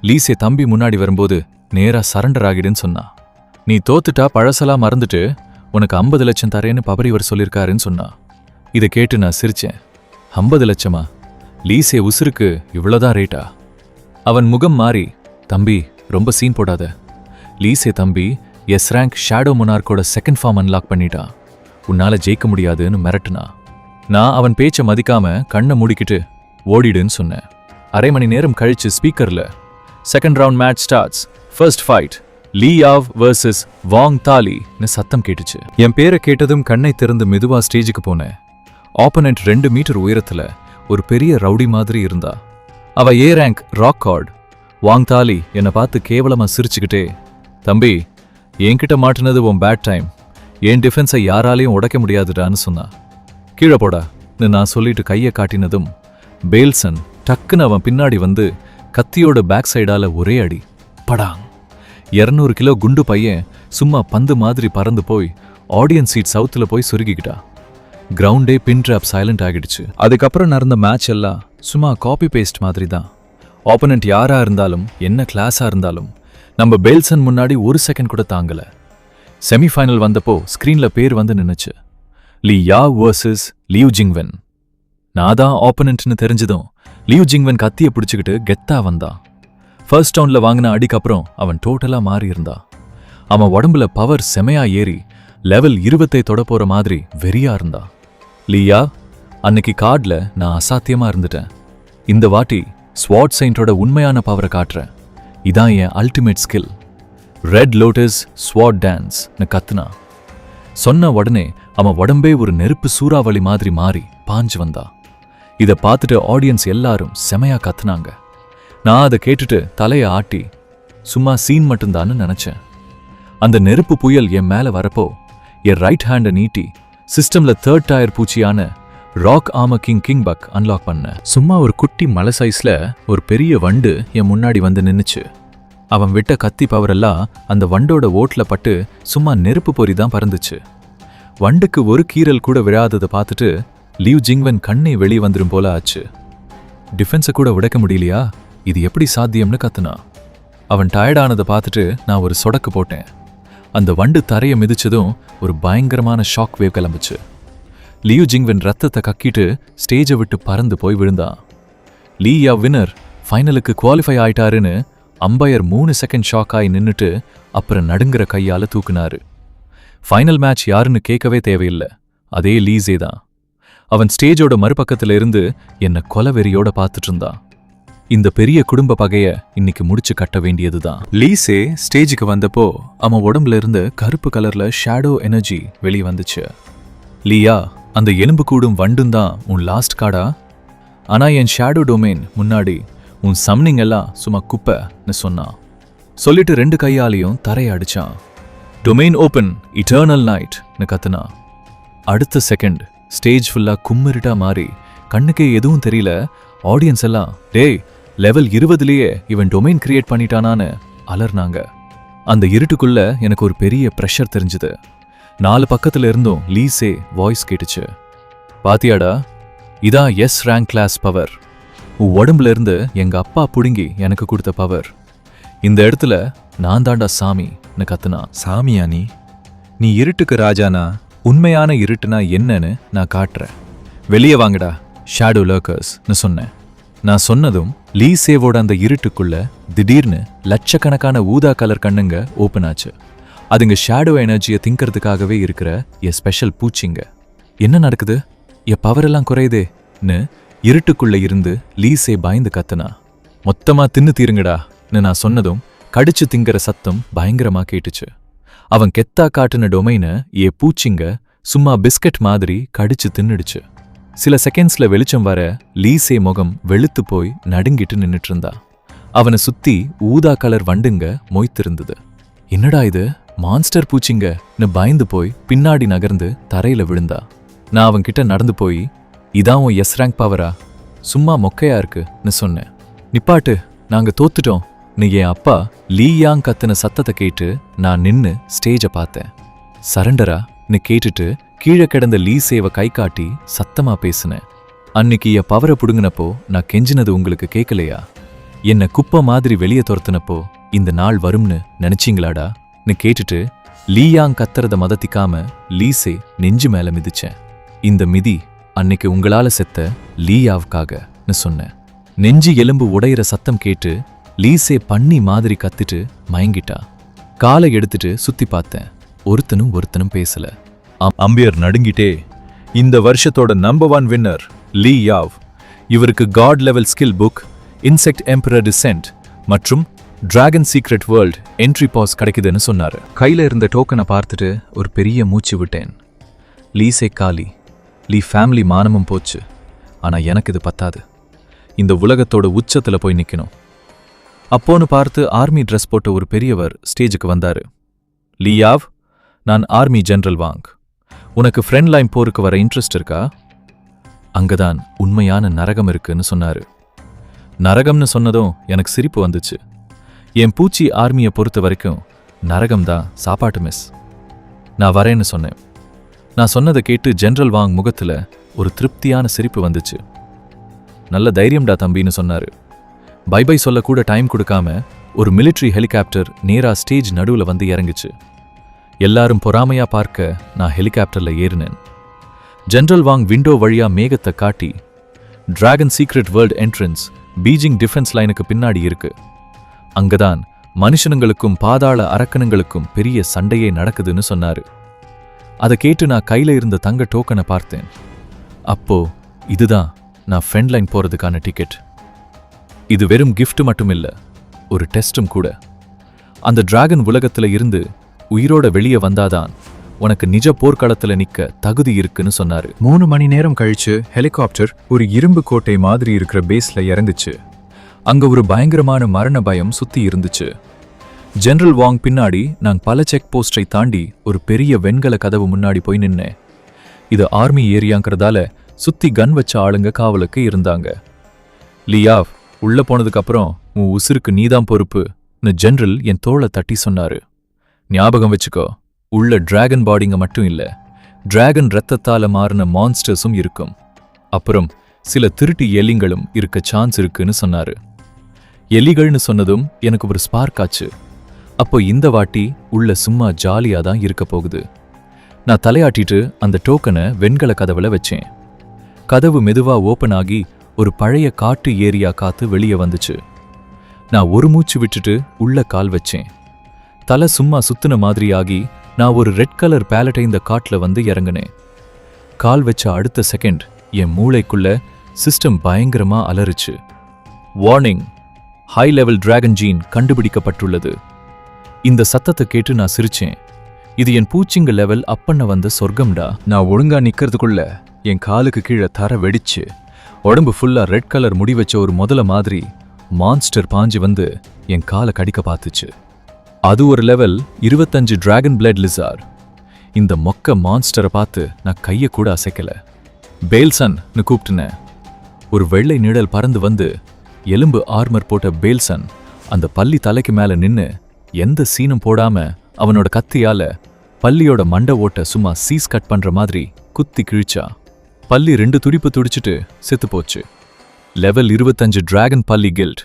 லீசே தம்பி முன்னாடி வரும்போது நேரா சரண்டர் ஆகிடுன்னு சொன்னா. நீ தோத்துட்டா பழசெல்லாம் மறந்துட்டு உனக்கு 50 லட்சம் தரேன்னு பபரிவர் சொல்லியிருக்காருன்னு சொன்னா. இதை கேட்டு நான் சிரிச்சேன். 50 லட்சமா? லீசே உசுருக்கு இவ்வளோதான் ரேட்டா? அவன் முகம் மாறி, தம்பி ரொம்ப சீன் போடாத. லீசே தம்பி எஸ் ரேங்க் ஷேடோ மொனார்க்கோட செகண்ட் ஃபார்ம் அன்லாக் பண்ணிட்டா. உன்னால ஜெயிக்க முடியாதுன்னு மிரட்டுனா. நான் அவன் பேச்சை மதிக்காம கண்ணை மூடிக்கிட்டு ஓடிடுன்னு சொன்னேன். அரை மணி நேரம் கழிச்சு ஸ்பீக்கர்ல second round match starts, first fight Li Yao versus Wang தாலின்னு சத்தம் கேட்டுச்சு. என் பேரை கேட்டதும் கண்ணை திறந்து மெதுவா ஸ்டேஜுக்கு போனேன். ஆப்போனன்ட் 2 மீட்டர் உயரத்துல ஒரு பெரிய ரவுடி மாதிரி இருந்தா. அவ ஏ ரேங்க் ராக் கார்டு. வாங் தாலி என்னை பார்த்து கேவலமா சிரிச்சுக்கிட்டே, தம்பி என்கிட்ட மாட்டினது உன் பேட் டைம், என் டிஃபென்ஸை யாராலையும் உடைக்க முடியாதுடான்னு சொன்னா. கீழே போடான்னு நான் சொல்லிட்டு கையை காட்டினதும் பேல்சன் டக்குன்னு அவன் பின்னாடி வந்து கத்தியோட பேக் சைடால ஒரே அடி, படாங். 200 கிலோ குண்டு பையன் சும்மா பந்து மாதிரி பறந்து போய் ஆடியன்ஸ் சீட் சவுத்துல போய் சுருகிக்கிட்டா. கிரவுண்டே பின் ட்ராப் சைலண்ட் ஆகிடுச்சு. அதுக்கப்புறம் நடந்த மேட்ச் எல்லாம் சும்மா காப்பி பேஸ்ட் மாதிரி தான். ஆப்போனன்ட் யாரா இருந்தாலும் என்ன கிளாஸா இருந்தாலும் நம்ம பேல்சன் முன்னாடி ஒரு செகண்ட் கூட தாங்கல. செமிஃபைனல் வந்தப்போ ஸ்கிரீன்ல பேர் வந்து நின்னுச்சு, லீ யாவ் வர்சஸ் லியூ ஜிங்வென். நான் தான் ஆப்போனன்ட்னு தெரிஞ்சதும் லியூ ஜிங்வென் கத்தியை பிடிச்சுக்கிட்டு கெத்தா வந்தான். ஃபர்ஸ்ட் ரவுண்ட்ல வாங்கின அடிக்கப்புறம் அவன் டோட்டலா மாறி இருந்தா. அவன் உடம்புல பவர் செமையா ஏறி லெவல் 20 தொட போற மாதிரி வெறியா இருந்தா. லீயா, அன்னைக்கு கார்ட்ல நான் அசாத்தியமா இருந்துட்டேன். இந்த வாட்டி ஸ்வாட் செயின்ட்டோட உண்மையான பவரை காட்டுறேன். இதான் என் அல்டிமேட் ஸ்கில், ரெட் லோட்டஸ் ஸ்வாட் டான்ஸ்னு கத்துனா. சொன்ன உடனே அவன் உடம்பே ஒரு நெருப்பு சூறாவளி மாதிரி மாறி பாஞ்சு வந்தா. இதை பார்த்துட்டு ஆடியன்ஸ் எல்லாரும் செமையா கத்துனாங்க. நான் அதை கேட்டுட்டு தலையை ஆட்டி சும்மா சீன் மட்டும்தான்னு நினைச்சேன். அந்த நெருப்பு புயல் என் மேல வரப்போ என் ரைட் ஹேண்டை நீட்டி சிஸ்டம்ல 3rd டயர் பூச்சியான rock armour king bug unlock பண்ண. சும்மா ஒரு குட்டி மலை சைஸ்ல ஒரு பெரிய வண்டு என் முன்னாடி வந்து நின்னுச்சு. அவன் விட்ட கத்தி பவரெல்லாம் அந்த வண்டோட ஓட்ல பட்டு சும்மா நெருப்பு பொறி தான் பறந்துச்சு. வண்டுக்கு ஒரு கீறல் கூட விழாததை பார்த்துட்டு லியூ ஜிங்வென் கண்ணே வெளியே வந்துடும் போல ஆச்சு. டிஃபென்ஸை கூட உடைக்க முடியலையா, இது எப்படி சாத்தியம்னு கத்துனா. அவன் டயர்டானதை பார்த்துட்டு நான் ஒரு சொடக்கு போட்டேன். அந்த வண்டு தரையை மிதிச்சதும் ஒரு பயங்கரமான ஷாக் வேவ் கிளம்புச்சு. லியூ ஜிங்வென் ரத்தத்தை கக்கிட்டு ஸ்டேஜை விட்டு பறந்து போய் விழுந்தான். லீ யாவ் வின்னர், ஃபைனலுக்கு குவாலிஃபை ஆயிட்டாருன்னு அம்பையர் 3 செகண்ட் ஷாக் ஆகி நின்னுட்டு அப்புறம் நடுங்கிற கையால தூக்குனாரு. ஃபைனல் மேட்ச் யாருன்னு கேட்கவே தேவையில்லை, அதே லீஸே தான். அவன் ஸ்டேஜோட மறுபக்கத்துல இருந்து என்ன கொலவெறியோட பார்த்துட்டு இருந்தான். இந்த பெரிய குடும்ப பகைய இன்னைக்கு முடிச்சு கட்ட வேண்டியதுதான். லீஸே ஸ்டேஜுக்கு வந்தப்போ அவன் உடம்புல இருந்து கருப்பு கலர்ல ஷேடோ எனர்ஜி வெளியே வந்துச்சு. லீயா, அந்த எலும்பு கூடும் வண்டும் தான் உன் லாஸ்ட் கார்டா? ஆனா என் ஷேடோ டொமைன் முன்னாடி உன் சம்னிங் எல்லாம் சும்மா குப்பைன்னு சொன்னான். சொல்லிட்டு 2 கையாலையும் தரைய அடிச்சான். டொமைன் ஓப்பன், இட்டர்னல் நைட்னு கத்துனா. அடுத்த செகண்ட் ஸ்டேஜ் ஃபுல்லா கும்மிருட்டா மாறி கண்ணுக்கே எதுவும் தெரியல. ஆடியன்ஸ் எல்லாம் டேய் லெவல் 20லயே இவன் டொமைன் கிரியேட் பண்ணிட்டானான்னு அலர்னாங்க. அந்த இருட்டுக்குள்ள எனக்கு ஒரு பெரிய ப்ரெஷர் தெரிஞ்சுது. 4 பக்கத்துல இருந்தும் லீஸே வாய்ஸ் கேட்டுச்சு. பாத்தியாடா, இதான் எஸ் ரேங்க் கிளாஸ் பவர். உன் உடம்புல இருந்து எங்க அப்பா புடுங்கி எனக்கு கொடுத்த பவர். இந்த இடத்துல நான் தாண்டா சாமின்னு கத்துனா. சாமியா நீ? நீ இருட்டுக்கு ராஜானா? உண்மையான இருட்டுனா என்னன்னு நான் காட்டுறேன். வெளியே வாங்கடா ஷேடோ லர்க்கர்ஸ்னு சொன்னேன். நான் சொன்னதும் லீசேவோட அந்த இருட்டுக்குள்ள திடீர்னு லட்சக்கணக்கான ஊதா கலர் கண்ணுங்க ஓப்பன் ஆச்சு. அதுங்க ஷேடோ எனர்ஜியை திங்கிறதுக்காகவே இருக்கிற என் ஸ்பெஷல் பூச்சிங்க. என்ன நடக்குது? என் பவரெல்லாம் குறையுதேன்னு இருட்டுக்குள்ள இருந்து லீஸே பயந்து கத்துனா. மொத்தமா தின்னு தீருங்கடான்னு நான் சொன்னதும் கடிச்சு திங்கிற சத்தம் பயங்கரமா கேட்டுச்சு. அவன் கெத்தா காட்டுன டொமைனை பூச்சிங்க சும்மா பிஸ்கட் மாதிரி கடிச்சு தின்னுடுச்சு. சில செகண்ட்ஸ்ல வெளிச்சம் வர லீஸே முகம் வெளுத்து போய் நடுங்கிட்டு நின்னுட்டு இருந்தா. அவனை சுத்தி ஊதா கலர் வண்டுங்க மொய்த்திருந்தது. என்னடா இது, மான்ஸ்டர் பூச்சிங்கன்னு பயந்து போய் பின்னாடி நகர்ந்து தரையில விழுந்தா. நான் அவன்கிட்ட நடந்து போய், இதான் உன் எஸ் ரேங்க் பவரா? சும்மா மொக்கையா இருக்குன்னு சொன்னேன். நிப்பாட்டு, நாங்க தோத்துட்டோம். நீ என் அப்பா லீ யாங் கத்துன சத்தத்தை கேட்டு நான் நின்னு ஸ்டேஜை பார்த்தேன். சரண்டரான்னு கேட்டுட்டு கீழே கிடந்த லீசேவை கை காட்டி சத்தமா பேசினேன். அன்னைக்கு என் பவரை புடுங்கினப்போ நான் கெஞ்சினது உங்களுக்கு கேட்கலையா? என்னை குப்பை மாதிரி வெளியே துரத்துனப்போ இந்த நாள் வரும்னு நினைச்சீங்களாடான்னு கேட்டுட்டு லீ யாங் கத்துறத மதத்திக்காம லீசே நெஞ்சு மேல மிதிச்சேன். இந்த மிதி அன்னைக்கு உங்களால செத்த லீயாவுக்காகன்னு சொன்னேன். நெஞ்சு எலும்பு உடையிற சத்தம் கேட்டு லீசே பண்ணி மாதிரி கத்திட்டு மயங்கிட்டா. காலை எடுத்துட்டு சுத்தி பார்த்தேன். ஒருத்தனும் பேசல. அம்பியர் நடுங்கிட்டே, இந்த வருஷத்தோட நம்பர் 1 வின்னர் லீ யாவ். இவருக்கு god level skill book, insect emperor descent மற்றும் dragon secret world entry pass கிடைக்குதுன்னு சொன்னாரு. கையில இருந்த டோக்கனை பார்த்துட்டு ஒரு பெரிய மூச்சு விட்டேன். லீசே காலி, லீ ஃபேமிலி மானமும் போச்சு. ஆனா எனக்கு இது பத்தாது. இந்த உலகத்தோட உச்சத்துல போய் நிக்கணும். அப்போன்னு பார்த்து ஆர்மி ட்ரெஸ் போட்ட ஒரு பெரியவர் ஸ்டேஜுக்கு வந்தாரு. லீ யாவ், நான் ஆர்மி ஜெனரல் வாங். உனக்கு ஃப்ரெண்ட் லைன் போருக்கு வர இன்ட்ரெஸ்ட் இருக்கா? அங்கதான் உண்மையான நரகம் இருக்குன்னு சொன்னாரு. நரகம்னு சொன்னதும் எனக்கு சிரிப்பு வந்துச்சு. என் பூச்சி ஆர்மியை பொறுத்த வரைக்கும் நரகம்தான் சாப்பாட்டு மெஸ். நான் வரேன்னு சொன்னேன். நான் சொன்னதை கேட்டு ஜெனரல் வாங் முகத்துல ஒரு திருப்தியான சிரிப்பு வந்துச்சு. நல்ல தைரியம்டா தம்பின்னு சொன்னாரு. பை பை சொல்ல கூட டைம் கொடுக்காம ஒரு மிலிட்ரி ஹெலிகாப்டர் நேரா ஸ்டேஜ் நடுவுல வந்து இறங்குச்சு. எல்லாரும் பொறாமையா பார்க்க நான் ஹெலிகாப்டர்ல ஏறினேன். ஜெனரல் வாங் விண்டோ வழியா மேகத்தை காட்டி, dragon secret world entrance Beijing defence லைனுக்கு பின்னாடி இருக்கு. அங்கதான் மனுஷனுங்களுக்கும் பாதாள அரக்கனுங்களுக்கும் பெரிய சண்டையே நடக்குதுன்னு சொன்னாரு. அதை கேட்டு நான் கையில இருந்த தங்க டோக்கனை பார்த்தேன். அப்போ இதுதான் நான் ஃப்ரெண்ட் லைன் போறதுக்கான டிக்கெட். இது வெறும் கிஃப்ட் மட்டும் இல்ல, ஒரு டெஸ்டும் கூட. அந்த டிராகன் உலகத்துல இருந்து உயிரோட வெளியே வந்தாதான் உனக்கு நிஜ போர்க்களத்துல நிக்க தகுதி இருக்குன்னு சொன்னாரு. 3 மணி நேரம் கழிச்சு ஹெலிகாப்டர் ஒரு இரும்பு கோட்டை மாதிரி இருக்கிற பேஸ்ல இறங்குச்சு. அங்க ஒரு பயங்கரமான மரண பயம் சுத்தி இருந்துச்சு. ஜெனரல் வாங் பின்னாடி நான் பல செக் போஸ்டை தாண்டி ஒரு பெரிய வெண்கல கதவு முன்னாடி போய் நின்னேன். இது ஆர்மி ஏரியாங்கிறதால சுத்தி கன் வச்ச ஆளுங்க காவலுக்கு இருந்தாங்க. லீ யாவ், உள்ள போனதுக்கு அப்புறம் உன் உசுருக்கு நீதான் பொறுப்புன்னு ஜெனரல் என் தோளை தட்டி சொன்னாரு. ஞாபகம் வச்சுக்கோ, உள்ள டிராகன் பாடிங்க மட்டும் இல்ல, டிராகன் ரத்தத்தால மாறின மான்ஸ்டர்ஸும் இருக்கும். அப்புறம் சில திருட்டு எலிங்களும் இருக்க சான்ஸ் இருக்குன்னு சொன்னாரு. எலிகள்னு சொன்னதும் எனக்கு ஒரு ஸ்பார்க் ஆச்சு. அப்போ இந்த வாட்டி உள்ள சும்மா ஜாலியா தான் இருக்க போகுது. நான் தலையாட்டிட்டு அந்த டோக்கனை வெண்கல கதவுல வச்சேன். கதவு மெதுவா ஓபன் ஆகி ஒரு பழைய காட்டு ஏரியா காத்து வெளியே வந்துச்சு. நான் ஒரு மூச்சு விட்டுட்டு உள்ள கால் வச்சேன். தலை சும்மா சுத்தின மாதிரி ஆகி நான் ஒரு ரெட் கலர் பேலட்டை இந்த காட்டுல வந்து இறங்கினேன். கால் வச்ச அடுத்த செகண்ட் என் மூளைக்குள்ள சிஸ்டம் பயங்கரமா அலறுச்சு. Warning, high level dragon gene கண்டுபிடிக்கப்பட்டுள்ளது. இந்த சத்தத்தை கேட்டு நான் சிரிச்சேன். இது என் பூச்சிங்க லெவல் அப்பண்ண வந்த சொர்க்கம்டா. நான் ஒழுங்கா நிக்கிறதுக்குள்ள என் காலுக்கு கீழே தர வெடிச்சு உடம்பு ஃபுல்லா ரெட் கலர் முடி வச்ச ஒரு முதல மாதிரி மான்ஸ்டர் பாஞ்சு வந்து என் காலை கடிக்க பார்த்துச்சு. அது ஒரு லெவல் 25 டிராகன் பிளட் லிசார். இந்த மொக்க மான்ஸ்டரை பார்த்து நான் கையை கூட அசைக்கல. பேல்சன்னு கூப்பிட்டுனேன். ஒரு வெள்ளை நிழல் பறந்து வந்து எலும்பு ஆர்மர் போட்ட பேல்சன் அந்த பல்லி தலைக்கு மேல நின்னு எந்த சீனும் போடாம அவனோட கத்தியால பல்லியோட மண்டை ஓட்ட சும்மா சீஸ் கட் பண்ற மாதிரி குத்தி கிழிச்சா. பல்லி 2 துடிப்பு துடிச்சிட்டு செத்து போச்சு. லெவல் 25 டிராகன் பல்லி கில்ட்.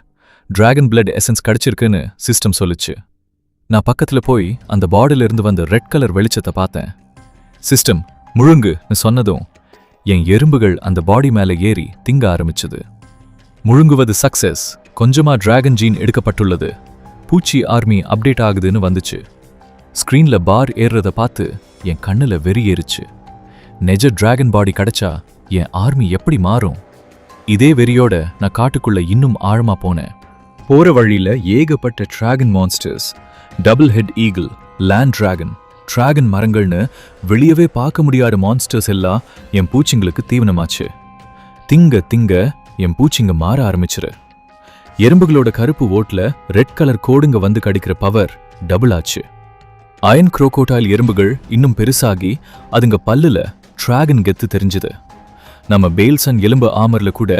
டிராகன் பிளட் எசன்ஸ் கிடைச்சிருக்குன்னு சிஸ்டம் சொல்லுச்சு. நான் பக்கத்துல போய் அந்த பாடில இருந்து வந்த ரெட் கலர் வெளிச்சத்தை பார்த்தேன். சிஸ்டம் முழுங்குன்னு சொன்னதும் என் எறும்புகள் அந்த பாடி மேல ஏறி திங்க ஆரம்பிச்சது. முழுங்குவது சக்சஸ், கொஞ்சமா டிராகன் ஜீன் எடுக்கப்பட்டுள்ளது, பூச்சி ஆர்மி அப்டேட் ஆகுதுன்னு வந்துச்சு. ஸ்கிரீன்ல பார் ஏறுறத பார்த்து என் கண்ணுல வெறி ஏறிச்சு. நெஜ டிராகன் பாடி கிடைச்சா என் ஆர்மி எப்படி மாறும்? இதே வெறியோட நான் காட்டுக்குள்ள இன்னும் ஆழமா போனேன். போற வழியில ஏகப்பட்ட dragon monsters, double head eagle, land dragon, dragon மரங்கள்னு வெளியவே பார்க்க முடியாத மான்ஸ்டர்ஸ் எல்லாம் என் பூச்சிங்களுக்கு தீவனமாச்சு. திங்க திங்க என் பூச்சிங்க மாற ஆரம்பிச்சிரு. எறும்புகளோட கருப்பு ஓட்ல ரெட் கலர் கோடுங்க வந்து கடிக்கிற பவர் டபுள் ஆச்சு. அயன் குரோகோடைல் எறும்புகள் இன்னும் பெருசாகி அதுங்க பல்லுல டிராகன் கெத்து தெரிஞ்சுது. நம்ம பேல்சன் எலும்பு ஆமர்ல கூட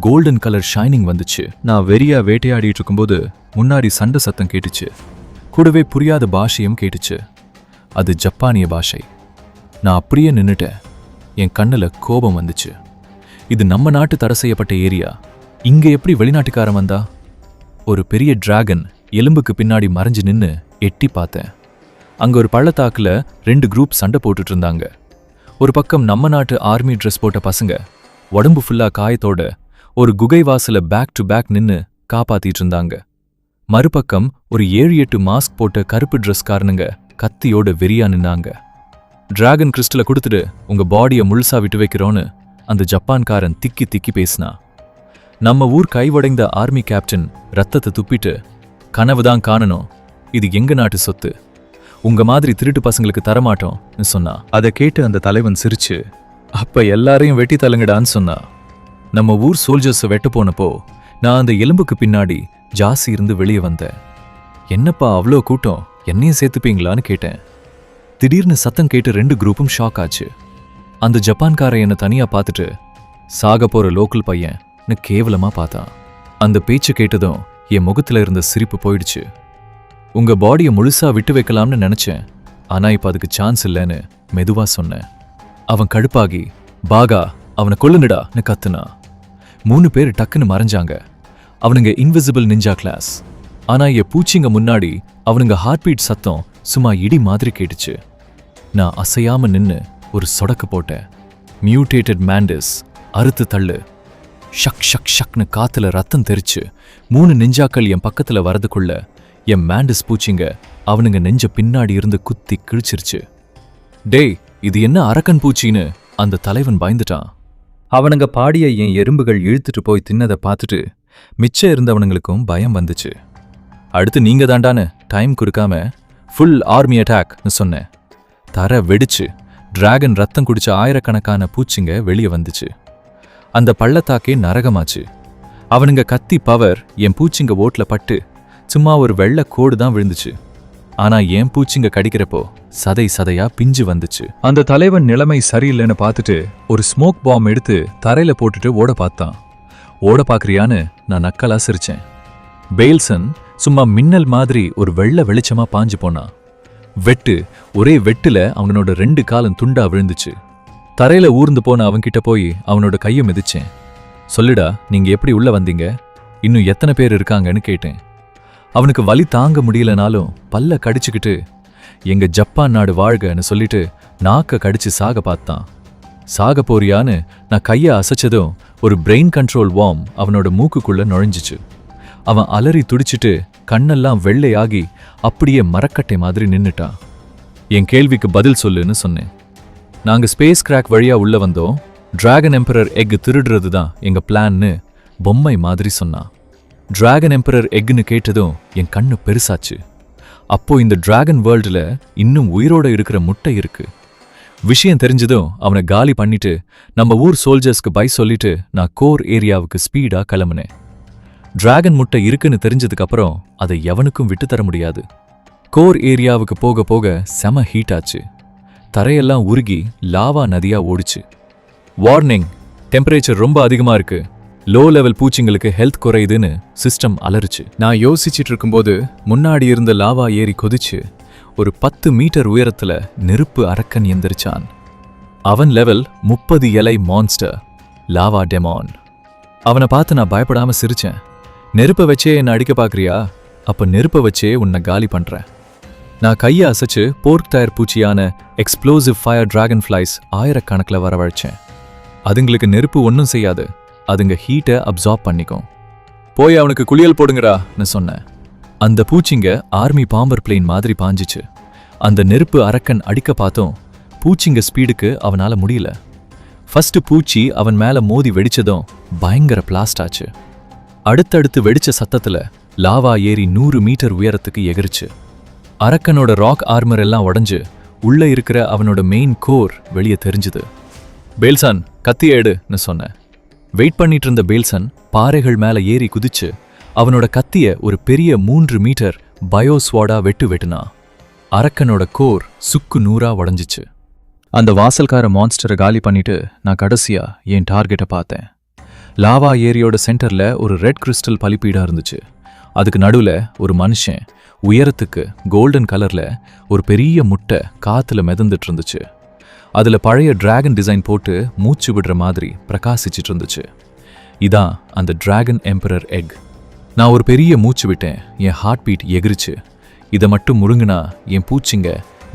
கோல்டன் கலர் ஷைனிங் வந்துச்சு. நான் வெறியா வேட்டையாடிட்டு இருக்கும்போது முன்னாடி சண்டை சத்தம் கேட்டுச்சு. கூடவே புரியாத பாஷையும் கேட்டுச்சு. அது ஜப்பானிய பாஷை. நான் அப்படியே நின்னுட்டேன். என் கண்ணுல கோபம் வந்துச்சு. இது நம்ம நாட்டு தடை செய்யப்பட்ட ஏரியா, இங்க எப்படி வெளிநாட்டுக்காரன் வந்தா? ஒரு பெரிய டிராகன் எலும்புக்கு பின்னாடி மறைஞ்சு நின்னு எட்டி பார்த்தேன். அங்க ஒரு பள்ளத்தாக்குல 2 குரூப் சண்டை போட்டுட்டு இருந்தாங்க. ஒரு பக்கம் நம்ம நாட்டு ஆர்மி ட்ரெஸ் போட்ட பசங்க உடம்பு ஃபுல்லா காயத்தோட ஒரு குகை வாசல பேக் டு பேக் நின்னு காப்பாத்திட்டு இருந்தாங்க. மறுபக்கம் ஒரு 7-8 மாஸ்க் போட்ட கருப்பு ட்ரெஸ் காரனுங்க கத்தியோட வெறியா நின்னாங்க. டிராகன் கிறிஸ்டலை கொடுத்துட்டு உங்க பாடியை முழுசா விட்டு வைக்கிறோன்னு அந்த ஜப்பான்காரன் திக்கி திக்கி பேசினா. நம்ம ஊர் கைவடைந்த ஆர்மி கேப்டன் ரத்தத்தை துப்பிட்டு, கனவுதான் காணணும், இது எங்க நாட்டு சொத்து, உங்க மாதிரி திருட்டு பசங்களுக்கு தரமாட்டோம்னு சொன்னா. அதை கேட்டு அந்த தலைவன் சிரிச்சு, அப்ப எல்லாரையும் வெட்டி தள்ளுங்கடான்னு சொன்னா. நம்ம ஊர் சோல்ஜர்ஸை வெட்ட போனப்போ நான் அந்த எலும்புக்கு பின்னாடி ஜாஸ்தி இருந்து வெளியே வந்தேன். என்னப்பா அவ்வளோ கூட்டம், என்னையும் சேர்த்துப்பீங்களான்னு கேட்டேன். திடீர்னு சத்தம் கேட்டு 2 குரூப்பும் ஷாக் ஆச்சு. அந்த ஜப்பான்காரன் என்னை தனியா பார்த்துட்டு, சாக போற லோக்கல் பையன்னு கேவலமா பார்த்தான். அந்த பேச்சு கேட்டதும் என் முகத்துல இருந்த சிரிப்பு போயிடுச்சு. உங்க பாடியை முழுசா விட்டு வைக்கலாம்னு நினைச்சேன், ஆனா இப்ப அதுக்கு சான்ஸ் இல்லைன்னு மெதுவா சொன்னேன். அவன் கடுப்பாகி, பாகா அவனை கொல்லுங்கடான்னு கத்துனா. 3 பேர் டக்குன்னு மறைஞ்சாங்க. அவனுங்க இன்விசிபிள் நிஞ்சா கிளாஸ். ஆனா என் பூச்சிங்க முன்னாடி அவனுங்க ஹார்ட் பீட் சத்தம் சும்மா இடி மாதிரி கேட்டுச்சு. நான் அசையாம நின்னு ஒரு சொடக்கு போட்டேன். மியூட்டேட்டட் மேண்டிஸ், அறுத்து தள்ளு. ஷக் ஷக் ஷக்னு காத்துல ரத்தம் தெரிச்சு 3 நெஞ்சாக்கள் என் பக்கத்துல வரதுக்குள்ள என் மேண்டிஸ் பூச்சிங்க அவனுங்க நெஞ்ச பின்னாடி இருந்து குத்தி கிழிச்சிருச்சு. டேய், இது என்ன அரக்கன் பூச்சின்னு அந்த தலைவன் பயந்துட்டான். அவனுங்க பாடிய என் எறும்புகள் இழுத்துட்டு போய் தின்னதை பார்த்துட்டு மிச்சம் இருந்தவனுங்களுக்கும் பயம் வந்துச்சு. அடுத்து நீங்க தாண்டான்னு டைம் கொடுக்காம ஃபுல் ஆர்மி அட்டாக்னு சொன்னேன். தர வெடிச்சு டிராகன் ரத்தம் குடிச்ச ஆயிரக்கணக்கான பூச்சிங்க வெளியே வந்துச்சு. அந்த பள்ளத்தாக்கே நரகமாச்சு. அவனுங்க கத்தி பவர் என் பூச்சிங்க ஓட்ல பட்டு சும்மா ஒரு வெள்ளை கோடு தான் விழுந்துச்சு. ஆனா என் பூச்சிங்க கடிக்கிறப்போ சதை சதையா பிஞ்சு வந்துச்சு. அந்த தலைவன் நிலைமை சரியில்லைன்னு பார்த்துட்டு ஒரு ஸ்மோக் பாம் எடுத்து தரையில போட்டுட்டு ஓட பார்த்தான். ஓட பாக்குறியான்னு நான் நக்கலா சிரிச்சேன். பேல்சன் சும்மா மின்னல் மாதிரி ஒரு வெள்ளை வெளிச்சமா பாஞ்சு போனான். ஒரே வெட்டுல அவனோட 2 காலும் துண்டா விழுந்துச்சு. தரையில ஊர்ந்து போன அவன்கிட்ட போய் அவனோட கையை மிதிச்சேன். சொல்லுடா, நீங்க எப்படி உள்ள வந்தீங்க? இன்னும் எத்தனை பேர் இருக்காங்கன்னு கேட்டேன். அவனுக்கு வலி தாங்க முடியலனாலும் பல்ல கடிச்சுக்கிட்டு எங்க ஜப்பான் நாடு வாழ்கன்னு சொல்லிட்டு நாக்க கடிச்சு சாக பார்த்தான். சாக போறியான்னு நான் கையை அசைச்சதும் ஒரு பிரெயின் கண்ட்ரோல் வார்ம் அவனோட மூக்குக்குள்ள நுழைஞ்சிச்சு. அவன் அலறி துடிச்சிட்டு கண்ணெல்லாம் வெள்ளையாகி அப்படியே மரக்கட்டை மாதிரி நின்னுட்டான். என் கேள்விக்கு பதில் சொல்லுன்னு சொன்னேன். நாங்க ஸ்பேஸ் கிராக் வழியா உள்ள வந்தோம். டிராகன் எம்பரர் எக் திருடுறது தான் எங்க பிளான்னு பொம்மை மாதிரி சொன்னான். டிராகன் எம்பரர் எக்னு கேட்டதும் என் கண்ணு பெருசாச்சு. அப்போ இந்த டிராகன் வேர்ல்டுல இன்னும் உயிரோட இருக்கிற முட்டை இருக்கு. விஷயம் தெரிஞ்சதும் அவனை காலி பண்ணிட்டு நம்ம ஊர் சோல்ஜர்ஸ்க்கு பை சொல்லிட்டு நான் கோர் ஏரியாவுக்கு ஸ்பீடா கிளம்புனேன். டிராகன் முட்டை இருக்குன்னு தெரிஞ்சதுக்கு அப்புறம் அதை எவனுக்கும் விட்டு தர முடியாது. கோர் ஏரியாவுக்கு போக போக செம ஹீட் ஆச்சு. தரையெல்லாம் உருகி லாவா நதியா ஓடிச்சு. வார்னிங், டெம்பரேச்சர் ரொம்ப அதிகமா இருக்கு, லோ லெவல் பூச்சிங்களுக்கு ஹெல்த் குறையுதுன்னு சிஸ்டம் அலறுச்சு. நான் யோசிச்சுட்டு இருக்கும்போது முன்னாடி இருந்த லாவா ஏறி கொதிச்சு ஒரு 10 மீட்டர் உயரத்துல நெருப்பு அரக்கன் எந்திரிச்சான். அவன் லெவல் 30 இலை மான்ஸ்டர், லாவா டெமான். அவனை பார்த்து நான் பயப்படாம சிரிச்சேன். நெருப்பை வச்சே என்னை அடிக்க பார்க்கறியா? அப்ப நெருப்பை வச்சே உன்னை காலி பண்றேன். நான் கையை அசைச்சு போர்க் டயர் பூச்சியான எக்ஸ்ப்ளோசிவ் ஃபயர் டிராகன் ஃப்ளைஸ் ஆயிரக்கணக்கில் வரவழைச்சேன். அதுங்களுக்கு நெருப்பு ஒன்றும் செய்யாது, அதுங்க ஹீட்டை அப்சார்ப் பண்ணிக்கும். போய் அவனுக்கு குளியல் போடுங்கடான்னு சொன்னேன். அந்த பூச்சிங்க ஆர்மி பாம்பர் பிளேன் மாதிரி பாஞ்சிச்சு. அந்த நெருப்பு அரக்கன் அடிக்க பார்த்தோம். பூச்சிங்க ஸ்பீடுக்கு அவனால முடியல. ஃபர்ஸ்ட் பூச்சி அவன் மேல மோதி வெடிச்சதும் பயங்கர பிளாஸ்ட் ஆச்சு. அடுத்தடுத்து வெடிச்ச சத்தத்துல லாவா ஏறி 100 மீட்டர் உயரத்துக்கு எகிரிச்சு. அரக்கனோட ராக் ஆர்மர் எல்லாம் உடைஞ்சு உள்ள இருக்கிற அவனோட மெயின் கோர் வெளியே தெரிஞ்சுது. பேல்சன், கத்திய எடுன்னு சொன்னேன். வெயிட் பண்ணிட்டு இருந்த பேல்சன் பாறைகள் மேல ஏறி குதிச்சு அவனோட கத்திய ஒரு பெரிய 3 மீட்டர் பயோஸ்வாடா வெட்டுனா. அரக்கனோட கோர் சுக்கு நூறா உடஞ்சிச்சு. அந்த வாசல்கார மான்ஸ்டரை காலி பண்ணிட்டு நான் கடைசியா என் டார்கெட்டை பார்த்தேன். லாவா ஏரியோட சென்டர்ல ஒரு ரெட் கிறிஸ்டல் பலிப்பீடா இருந்துச்சு. அதுக்கு நடுவுல ஒரு மனுஷன் உயரத்துக்கு கோல்டன் கலர்ல ஒரு பெரிய முட்டை காத்துல மிதந்துட்டு இருந்துச்சு. அதுல பழைய டிராகன் டிசைன் போட்டு மூச்சு விடுற மாதிரி பிரகாசிச்சிட்டு இருந்துச்சு. இதான் அந்த டிராகன் எம்பரர் எக். நான் ஒரு பெரிய மூச்சு விட்டேன். என் ஹார்ட் பீட் எகிரிச்சு. இதை மட்டும் முழுங்கினா என் பூச்சிங்க